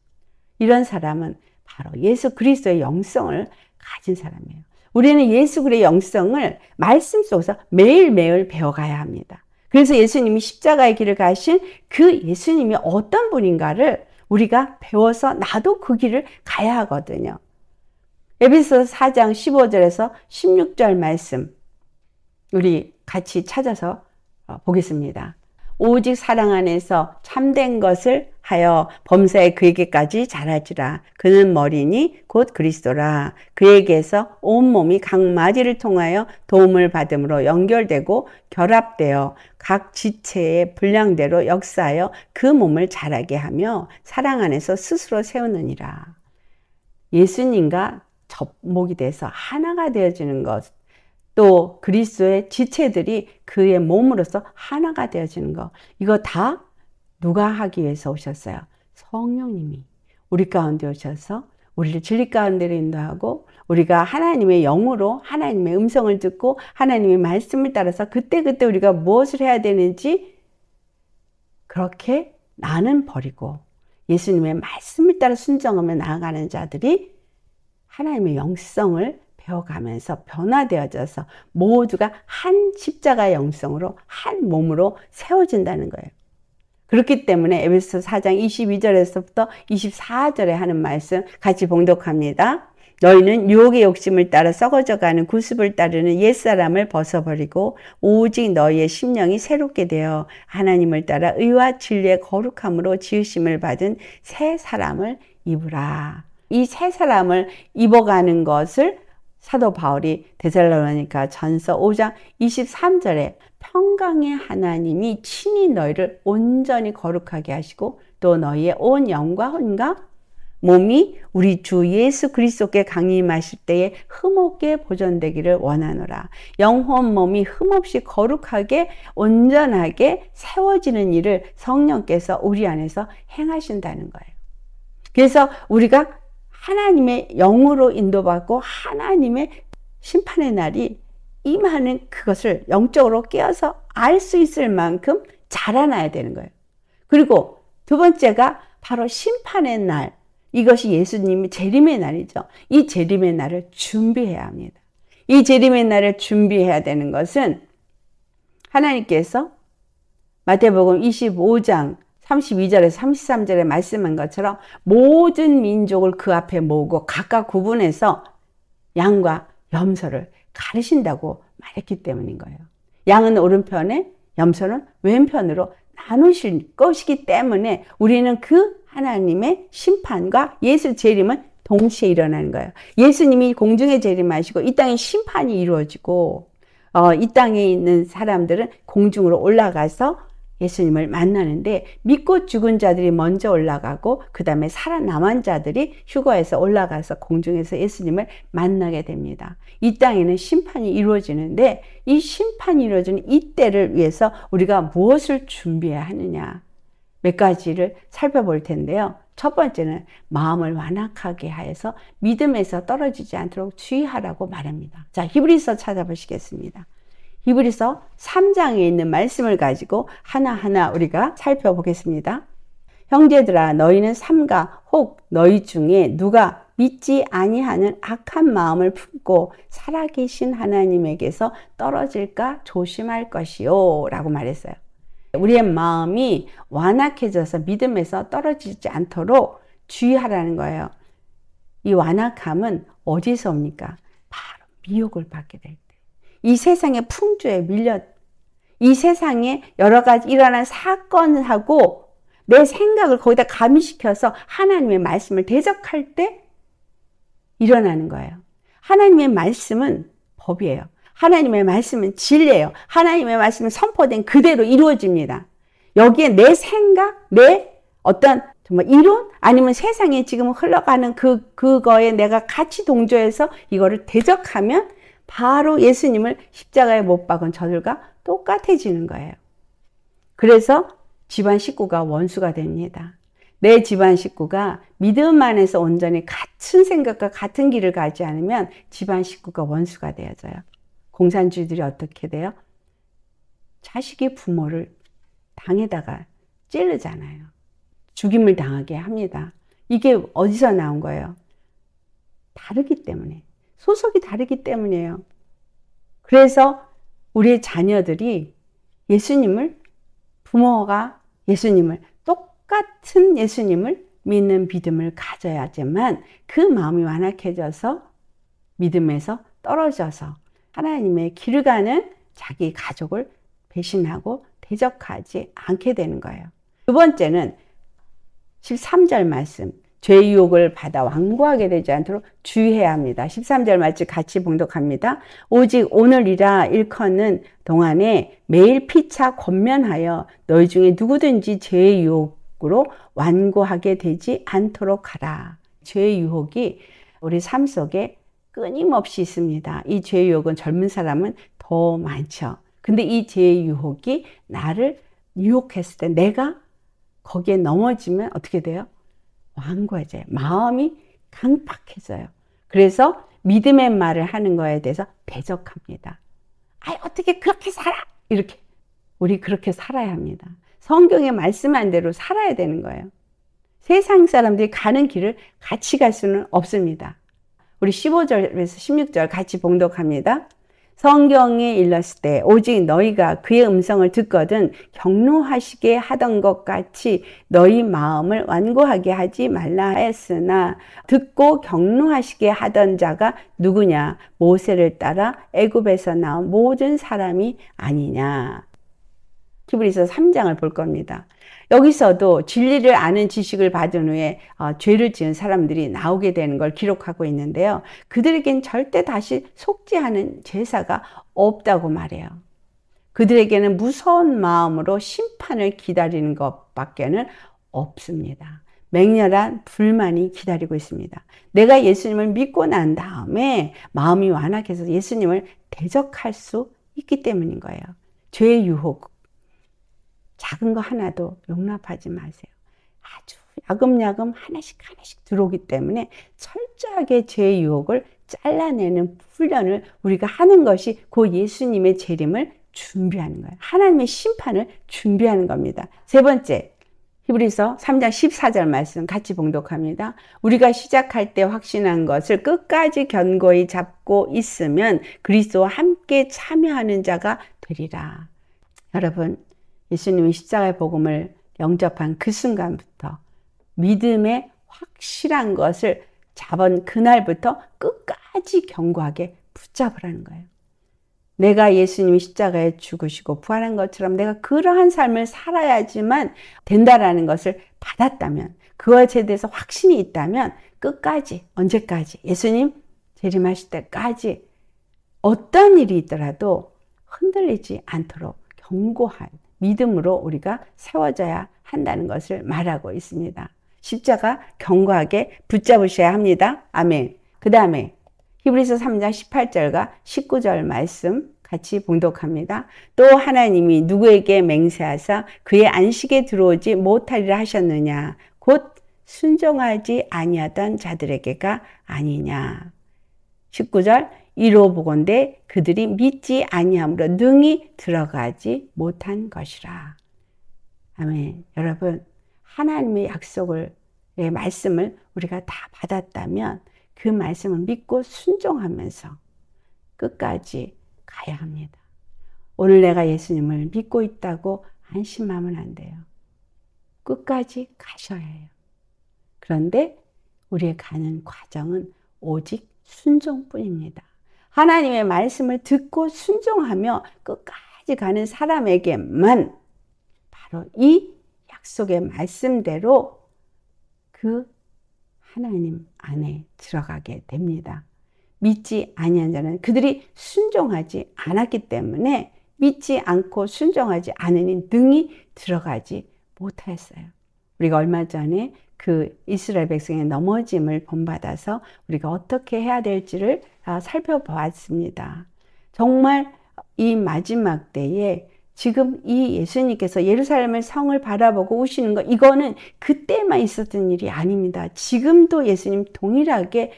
이런 사람은 바로 예수 그리스도의 영성을 가진 사람이에요. 우리는 예수 그리스도의 영성을 말씀 속에서 매일매일 배워가야 합니다. 그래서 예수님이 십자가의 길을 가신 그 예수님이 어떤 분인가를 우리가 배워서 나도 그 길을 가야 하거든요. 에베소서 4장 15절에서 16절 말씀 우리 같이 찾아서 보겠습니다. 오직 사랑 안에서 참된 것을 하여 범사에 그에게까지 자라지라. 그는 머리니 곧 그리스도라. 그에게서 온몸이 각 마디를 통하여 도움을 받음으로 연결되고 결합되어 각 지체의 분량대로 역사하여 그 몸을 자라게 하며 사랑 안에서 스스로 세우느니라. 예수님과 접목이 돼서 하나가 되어지는 것, 또 그리스도의 지체들이 그의 몸으로서 하나가 되어지는 것, 이거 다 누가 하기 위해서 오셨어요? 성령님이 우리 가운데 오셔서 우리를 진리 가운데로 인도하고, 우리가 하나님의 영으로 하나님의 음성을 듣고 하나님의 말씀을 따라서 그때그때 우리가 무엇을 해야 되는지 그렇게 나는 버리고 예수님의 말씀을 따라 순종하며 나아가는 자들이 하나님의 영성을 배워가면서 변화되어져서 모두가 한 십자가의 영성으로 한 몸으로 세워진다는 거예요. 그렇기 때문에 에베소서 4장 22절에서부터 24절에 하는 말씀 같이 봉독합니다. 너희는 유혹의 욕심을 따라 썩어져가는 구습을 따르는 옛사람을 벗어버리고 오직 너희의 심령이 새롭게 되어 하나님을 따라 의와 진리의 거룩함으로 지으심을 받은 새 사람을 입으라. 이 새 사람을 입어가는 것을 사도 바울이 데살로니가 전서 5장 23절에 평강의 하나님이 친히 너희를 온전히 거룩하게 하시고 또 너희의 온 영과 혼과 몸이 우리 주 예수 그리스도께 강림하실 때에 흠없게 보존되기를 원하노라. 영혼 몸이 흠없이 거룩하게 온전하게 세워지는 일을 성령께서 우리 안에서 행하신다는 거예요. 그래서 우리가 하나님의 영으로 인도받고 하나님의 심판의 날이 임하는 그것을 영적으로 깨어서 알 수 있을 만큼 자라나야 되는 거예요. 그리고 두 번째가 바로 심판의 날, 이것이 예수님의 재림의 날이죠. 이 재림의 날을 준비해야 합니다. 이 재림의 날을 준비해야 되는 것은 하나님께서 마태복음 25장 32절에서 33절에 말씀한 것처럼 모든 민족을 그 앞에 모으고 각각 구분해서 양과 염소를 가르신다고 말했기 때문인 거예요. 양은 오른편에, 염소는 왼편으로 나누실 것이기 때문에 우리는 그 하나님의 심판과 예수 재림은 동시에 일어나는 거예요. 예수님이 공중에 재림하시고 이 땅에 심판이 이루어지고 이 땅에 있는 사람들은 공중으로 올라가서 예수님을 만나는데, 믿고 죽은 자들이 먼저 올라가고 그 다음에 살아남은 자들이 휴거해서 올라가서 공중에서 예수님을 만나게 됩니다. 이 땅에는 심판이 이루어지는데 이 심판이 이루어지는 이때를 위해서 우리가 무엇을 준비해야 하느냐, 몇 가지를 살펴볼 텐데요. 첫 번째는 마음을 완악하게 하여서 믿음에서 떨어지지 않도록 주의하라고 말합니다. 자, 히브리서 찾아보시겠습니다. 히브리서 3장에 있는 말씀을 가지고 하나하나 우리가 살펴보겠습니다. 형제들아, 너희는 삼가 혹 너희 중에 누가 믿지 아니하는 악한 마음을 품고 살아계신 하나님에게서 떨어질까 조심할 것이요 라고 말했어요. 우리의 마음이 완악해져서 믿음에서 떨어지지 않도록 주의하라는 거예요. 이 완악함은 어디서 옵니까? 바로 미혹을 받게 될 때. 이 세상의 풍조에 밀려, 이 세상에 여러 가지 일어난 사건하고 내 생각을 거기다 가미시켜서 하나님의 말씀을 대적할 때 일어나는 거예요. 하나님의 말씀은 법이에요. 하나님의 말씀은 진리예요. 하나님의 말씀은 선포된 그대로 이루어집니다. 여기에 내 생각, 내 어떤 정말 이론 아니면 세상에 지금 흘러가는 그거에 내가 같이 동조해서 이거를 대적하면 바로 예수님을 십자가에 못 박은 저들과 똑같아지는 거예요. 그래서 집안 식구가 원수가 됩니다. 내 집안 식구가 믿음 안에서 온전히 같은 생각과 같은 길을 가지 않으면 집안 식구가 원수가 되어져요. 공산주의들이 어떻게 돼요? 자식이 부모를 당에다가 찌르잖아요. 죽임을 당하게 합니다. 이게 어디서 나온 거예요? 다르기 때문에. 소속이 다르기 때문이에요. 그래서 우리의 자녀들이 부모가 예수님을 똑같은 예수님을 믿는 믿음을 가져야지만 그 마음이 완악해져서 믿음에서 떨어져서 하나님의 길을 가는 자기 가족을 배신하고 대적하지 않게 되는 거예요. 두 번째는 13절 말씀, 죄의 유혹을 받아 완고하게 되지 않도록 주의해야 합니다. 13절 말씀 같이 봉독합니다. 오직 오늘이라 일컫는 동안에 매일 피차 권면하여 너희 중에 누구든지 죄의 유혹으로 완고하게 되지 않도록 하라. 죄의 유혹이 우리 삶 속에 끊임없이 있습니다. 이 죄의 유혹은 젊은 사람은 더 많죠. 근데 이 죄의 유혹이 나를 유혹했을 때 내가 거기에 넘어지면 어떻게 돼요? 완고해져요. 마음이 강팍해져요. 그래서 믿음의 말을 하는 거에 대해서 대적합니다. 어떻게 그렇게 살아? 이렇게. 우리 그렇게 살아야 합니다. 성경에 말씀한 대로 살아야 되는 거예요. 세상 사람들이 가는 길을 같이 갈 수는 없습니다. 우리 15절에서 16절 같이 봉독합니다. 성경에 일렀을 때 오직 너희가 그의 음성을 듣거든 경노하시게 하던 것 같이 너희 마음을 완고하게 하지 말라 했으나 듣고 경노하시게 하던 자가 누구냐? 모세를 따라 애굽에서 나온 모든 사람이 아니냐. 히브리서 3장을 볼 겁니다. 여기서도 진리를 아는 지식을 받은 후에 죄를 지은 사람들이 나오게 되는 걸 기록하고 있는데요. 그들에겐 절대 다시 속죄하는 제사가 없다고 말해요. 그들에게는 무서운 마음으로 심판을 기다리는 것밖에는 없습니다. 맹렬한 불만이 기다리고 있습니다. 내가 예수님을 믿고 난 다음에 마음이 완악해서 예수님을 대적할 수 있기 때문인 거예요. 죄의 유혹. 작은 거 하나도 용납하지 마세요. 아주 야금야금 하나씩 들어오기 때문에 철저하게 죄의 유혹을 잘라내는 훈련을 우리가 하는 것이 곧 예수님의 재림을 준비하는 거예요. 하나님의 심판을 준비하는 겁니다. 세 번째, 히브리서 3장 14절 말씀 같이 봉독합니다. 우리가 시작할 때 확신한 것을 끝까지 견고히 잡고 있으면 그리스도와 함께 참여하는 자가 되리라. 여러분, 예수님이 십자가의 복음을 영접한 그 순간부터 믿음의 확실한 것을 잡은 그날부터 끝까지 견고하게 붙잡으라는 거예요. 내가 예수님이 십자가에 죽으시고 부활한 것처럼 내가 그러한 삶을 살아야지만 된다라는 것을 받았다면, 그것에 대해서 확신이 있다면 끝까지, 언제까지, 예수님 재림하실 때까지 어떤 일이 있더라도 흔들리지 않도록 견고한 믿음으로 우리가 세워져야 한다는 것을 말하고 있습니다. 십자가 견고하게 붙잡으셔야 합니다. 아멘. 그 다음에 히브리서 3장 18절과 19절 말씀 같이 봉독합니다. 또 하나님이 누구에게 맹세하사 그의 안식에 들어오지 못하리라 하셨느냐? 곧 순종하지 아니하던 자들에게가 아니냐. 19절 이로 보건대 그들이 믿지 아니함으로 능히 들어가지 못한 것이라. 아멘. 여러분, 하나님의 약속을, 말씀을 우리가 다 받았다면 그 말씀을 믿고 순종하면서 끝까지 가야 합니다. 오늘 내가 예수님을 믿고 있다고 안심하면 안 돼요. 끝까지 가셔야 해요. 그런데 우리의 가는 과정은 오직 순종뿐입니다. 하나님의 말씀을 듣고 순종하며 끝까지 가는 사람에게만 바로 이 약속의 말씀대로 그 하나님 안에 들어가게 됩니다. 믿지 아니한 자는 그들이 순종하지 않았기 때문에 믿지 않고 순종하지 않으니 능히 들어가지 못하였어요. 우리가 얼마 전에 그 이스라엘 백성의 넘어짐을 본받아서 우리가 어떻게 해야 될지를 살펴보았습니다. 정말 이 마지막 때에 지금 이 예수님께서 예루살렘의 성을 바라보고 우시는 것, 이거는 그때만 있었던 일이 아닙니다. 지금도 예수님 동일하게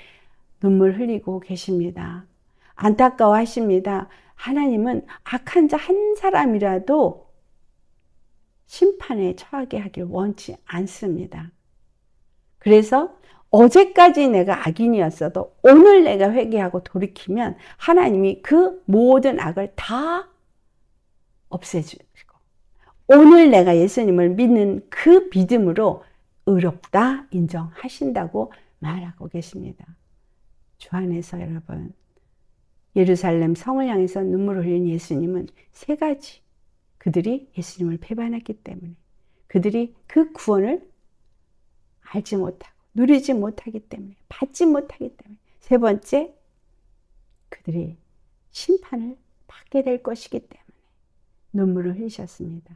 눈물 흘리고 계십니다. 안타까워하십니다. 하나님은 악한 자 한 사람이라도 심판에 처하게 하길 원치 않습니다. 그래서 어제까지 내가 악인이었어도 오늘 내가 회개하고 돌이키면 하나님이 그 모든 악을 다 없애주고 오늘 내가 예수님을 믿는 그 믿음으로 의롭다 인정하신다고 말하고 계십니다. 주 안에서 여러분, 예루살렘 성을 향해서 눈물을 흘린 예수님은 세 가지. 그들이 예수님을 배반했기 때문에, 그들이 그 구원을 알지 못하고 누리지 못하기 때문에, 받지 못하기 때문에, 세 번째, 그들이 심판을 받게 될 것이기 때문에 눈물을 흘리셨습니다.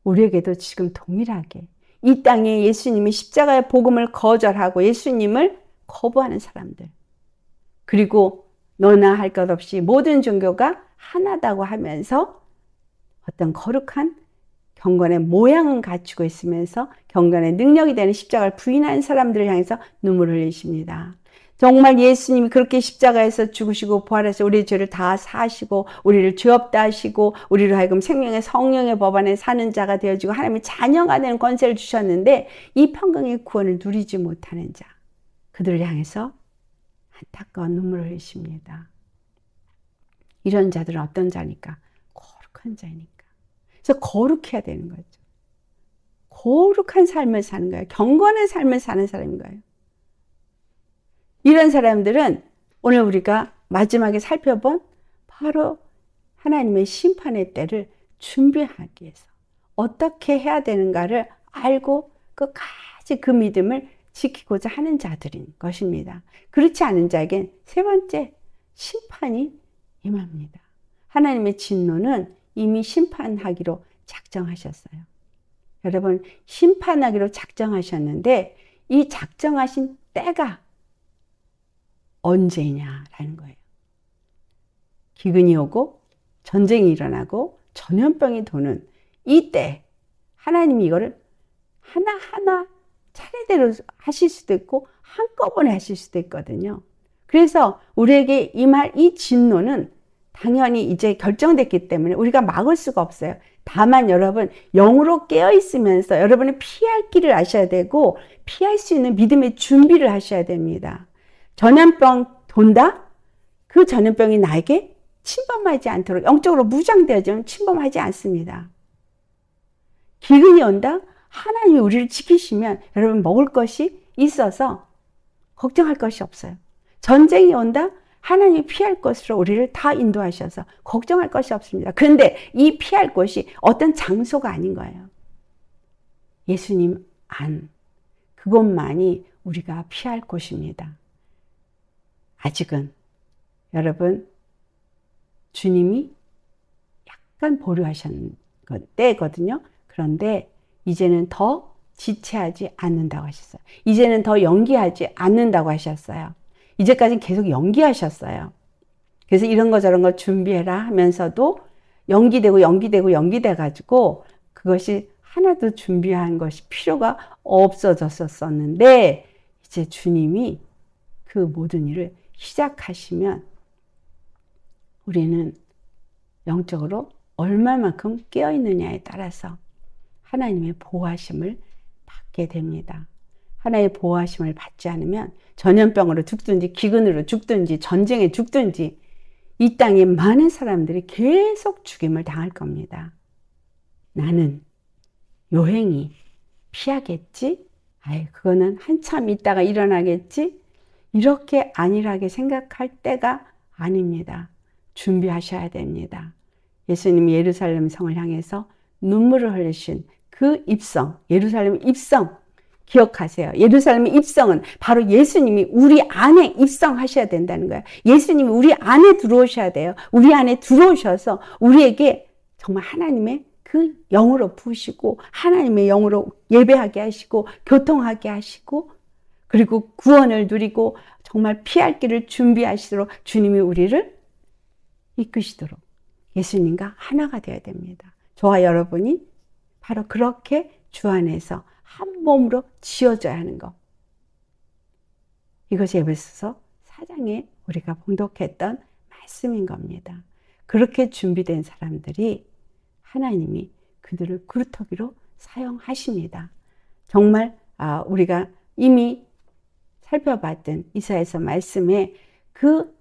우리에게도 지금 동일하게 이 땅에 예수님이 십자가의 복음을 거절하고 예수님을 거부하는 사람들, 그리고 너나 할 것 없이 모든 종교가 하나다고 하면서 어떤 거룩한 경건의 모양은 갖추고 있으면서 경건의 능력이 되는 십자가를 부인하는 사람들을 향해서 눈물을 흘리십니다. 정말 예수님이 그렇게 십자가에서 죽으시고 부활해서 우리의 죄를 다 사시고 우리를 죄 없다 하시고 우리로 하여금 생명의 성령의 법 안에 사는 자가 되어지고 하나님의 자녀가 되는 권세를 주셨는데 이 평강의 구원을 누리지 못하는 자, 그들을 향해서 안타까운 눈물을 흘리십니다. 이런 자들은 어떤 자니까? 거룩한 자니까. 그래서 거룩해야 되는 거죠. 거룩한 삶을 사는 거예요. 경건의 삶을 사는 사람인 거예요. 이런 사람들은 오늘 우리가 마지막에 살펴본 바로 하나님의 심판의 때를 준비하기 위해서 어떻게 해야 되는가를 알고 끝까지 그 믿음을 지키고자 하는 자들인 것입니다. 그렇지 않은 자에겐 세 번째, 심판이 임합니다. 하나님의 진노는 이미 심판하기로 작정하셨어요. 여러분, 심판하기로 작정하셨는데 이 작정하신 때가 언제냐라는 거예요. 기근이 오고 전쟁이 일어나고 전염병이 도는 이때 하나님이 이거를 하나하나 차례대로 하실 수도 있고 한꺼번에 하실 수도 있거든요. 그래서 우리에게 임할 이 진노는 당연히 이제 결정됐기 때문에 우리가 막을 수가 없어요. 다만 여러분, 영으로 깨어 있으면서 여러분은 피할 길을 아셔야 되고 피할 수 있는 믿음의 준비를 하셔야 됩니다. 전염병 돈다? 그 전염병이 나에게 침범하지 않도록 영적으로 무장되어지면 침범하지 않습니다. 기근이 온다? 하나님이 우리를 지키시면 여러분 먹을 것이 있어서 걱정할 것이 없어요. 전쟁이 온다? 하나님이 피할 것으로 우리를 다 인도하셔서 걱정할 것이 없습니다. 그런데 이 피할 곳이 어떤 장소가 아닌 거예요. 예수님 안, 그것만이 우리가 피할 곳입니다. 아직은 여러분, 주님이 약간 보류하신 때거든요. 그런데 이제는 더 지체하지 않는다고 하셨어요. 이제는 더 연기하지 않는다고 하셨어요. 이제까지는 계속 연기하셨어요. 그래서 이런 거 저런 거 준비해라 하면서도 연기돼 가지고 그것이 하나도 준비한 것이 필요가 없어졌었는데 이제 주님이 그 모든 일을 시작하시면 우리는 영적으로 얼마만큼 깨어있느냐에 따라서 하나님의 보호하심을 받게 됩니다. 하나님의 보호하심을 받지 않으면 전염병으로 죽든지 기근으로 죽든지 전쟁에 죽든지 이 땅에 많은 사람들이 계속 죽임을 당할 겁니다. 나는 요행이 피하겠지? 그거는 한참 있다가 일어나겠지? 이렇게 안일하게 생각할 때가 아닙니다. 준비하셔야 됩니다. 예수님이 예루살렘 성을 향해서 눈물을 흘리신 그 입성, 예루살렘 입성 기억하세요. 예루살렘의 입성은 바로 예수님이 우리 안에 입성하셔야 된다는 거예요. 예수님이 우리 안에 들어오셔야 돼요. 우리 안에 들어오셔서 우리에게 정말 하나님의 그 영으로 부으시고 하나님의 영으로 예배하게 하시고 교통하게 하시고 그리고 구원을 누리고 정말 피할 길을 준비하시도록 주님이 우리를 이끄시도록 예수님과 하나가 되어야 됩니다. 저와 여러분이 바로 그렇게 주 안에서 한 몸으로 지어져야 하는 것. 이것이 에베소서 4장에 우리가 봉독했던 말씀인 겁니다. 그렇게 준비된 사람들이 하나님이 그들을 그루터기로 사용하십니다. 정말 우리가 이미 살펴봤던 이사야서 말씀에 그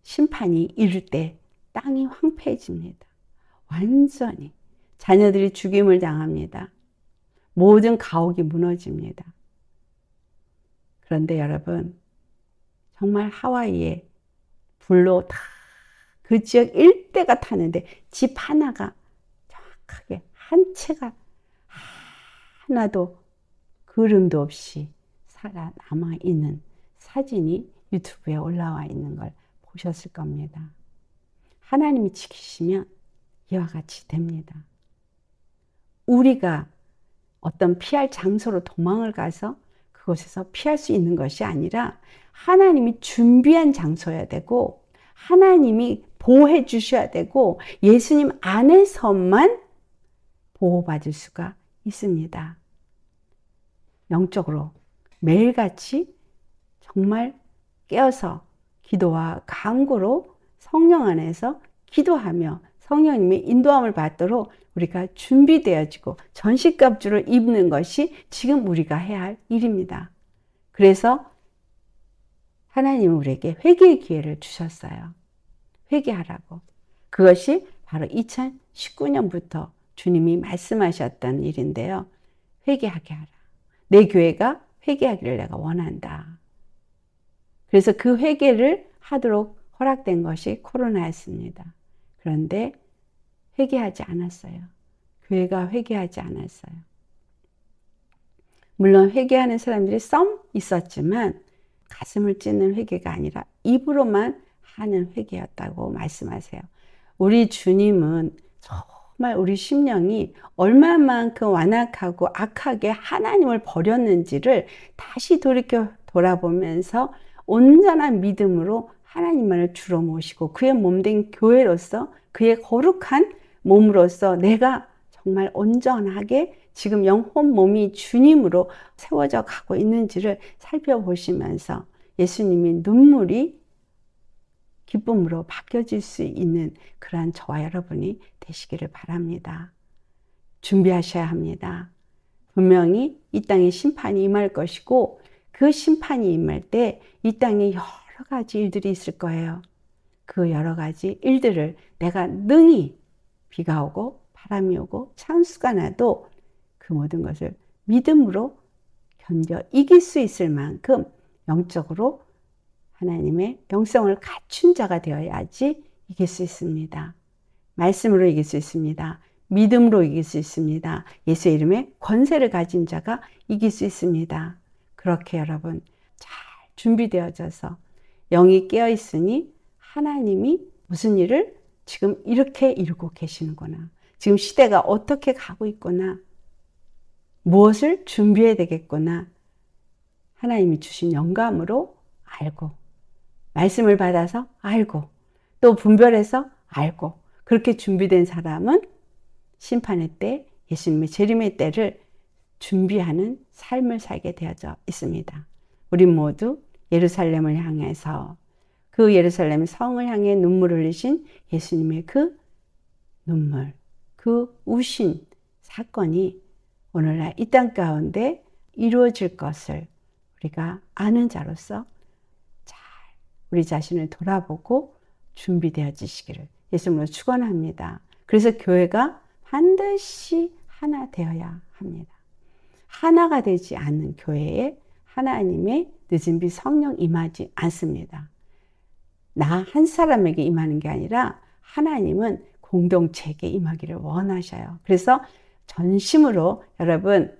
심판이 이를 때 땅이 황폐해집니다. 완전히 자녀들이 죽임을 당합니다. 모든 가옥이 무너집니다. 그런데 여러분 정말 하와이에 불로 다 그 지역 일대가 타는데 집 하나가 정확하게 한 채가 하나도 그름도 없이 살아남아 있는 사진이 유튜브에 올라와 있는 걸 보셨을 겁니다. 하나님이 지키시면 이와 같이 됩니다. 우리가 어떤 피할 장소로 도망을 가서 그곳에서 피할 수 있는 것이 아니라 하나님이 준비한 장소여야 되고 하나님이 보호해 주셔야 되고 예수님 안에서만 보호받을 수가 있습니다. 영적으로 매일같이 정말 깨어서 기도와 간구로 성령 안에서 기도하며 성령님의 인도함을 받도록 우리가 준비되어지고 전신갑주를 입는 것이 지금 우리가 해야 할 일입니다. 그래서 하나님은 우리에게 회개의 기회를 주셨어요. 회개하라고. 그것이 바로 2019년부터 주님이 말씀하셨던 일인데요. 회개하게 하라. 내 교회가 회개하기를 내가 원한다. 그래서 그 회개를 하도록 허락된 것이 코로나였습니다. 그런데 회개하지 않았어요. 교회가 회개하지 않았어요. 물론 회개하는 사람들이 some 있었지만 가슴을 찢는 회개가 아니라 입으로만 하는 회개였다고 말씀하세요. 우리 주님은 정말 우리 심령이 얼마만큼 완악하고 악하게 하나님을 버렸는지를 다시 돌아보면서 온전한 믿음으로 하나님만을 주로 모시고 그의 몸된 교회로서 그의 거룩한 몸으로서 내가 정말 온전하게 지금 영혼 몸이 주님으로 세워져 가고 있는지를 살펴보시면서 예수님의 눈물이 기쁨으로 바뀌어질 수 있는 그러한 저와 여러분이 되시기를 바랍니다. 준비하셔야 합니다. 분명히 이 땅에 심판이 임할 것이고 그 심판이 임할 때 이 땅에 여러 가지 일들이 있을 거예요. 그 여러 가지 일들을 내가 능히 비가 오고 바람이 오고 찬수가 나도 그 모든 것을 믿음으로 견뎌 이길 수 있을 만큼 영적으로 하나님의 영성을 갖춘 자가 되어야지 이길 수 있습니다. 말씀으로 이길 수 있습니다. 믿음으로 이길 수 있습니다. 예수의 이름에 권세를 가진 자가 이길 수 있습니다. 그렇게 여러분 잘 준비되어져서 영이 깨어 있으니 하나님이 무슨 일을 지금 이렇게 이루고 계시는구나. 지금 시대가 어떻게 가고 있구나. 무엇을 준비해야 되겠구나. 하나님이 주신 영감으로 알고 말씀을 받아서 알고 또 분별해서 알고 그렇게 준비된 사람은 심판의 때 예수님의 재림의 때를 준비하는 삶을 살게 되어져 있습니다. 우리 모두 예루살렘을 향해서 그 예루살렘 성을 향해 눈물을 흘리신 예수님의 그 눈물, 그 우신 사건이 오늘날 이 땅 가운데 이루어질 것을 우리가 아는 자로서 잘 우리 자신을 돌아보고 준비되어지시기를 예수님으로 축원합니다. 그래서 교회가 반드시 하나 되어야 합니다. 하나가 되지 않는 교회에 하나님의 늦은 빛 성령 임하지 않습니다. 나 한 사람에게 임하는 게 아니라 하나님은 공동체에게 임하기를 원하셔요. 그래서 전심으로 여러분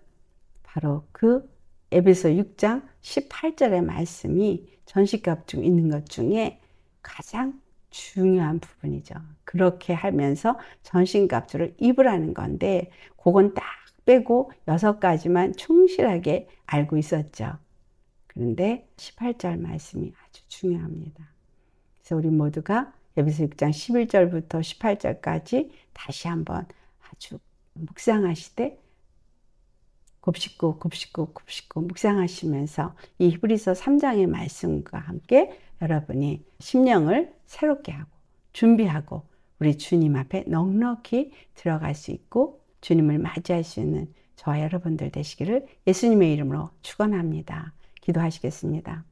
바로 그 에베소 6장 18절의 말씀이 전시갑 중 있는 것 중에 가장 중요한 부분이죠. 그렇게 하면서 전신갑주를 입으라는 건데 그건 딱 빼고 6가지만 충실하게 알고 있었죠. 그런데 18절 말씀이 아주 중요합니다. 그래서 우리 모두가 에베소 6장 11절부터 18절까지 다시 한번 아주 묵상하시되 곱씹고 묵상하시면서 이 히브리서 3장의 말씀과 함께 여러분이 심령을 새롭게 하고 준비하고 우리 주님 앞에 넉넉히 들어갈 수 있고 주님을 맞이할 수 있는 저와 여러분들 되시기를 예수님의 이름으로 축원합니다. 기도하시겠습니다.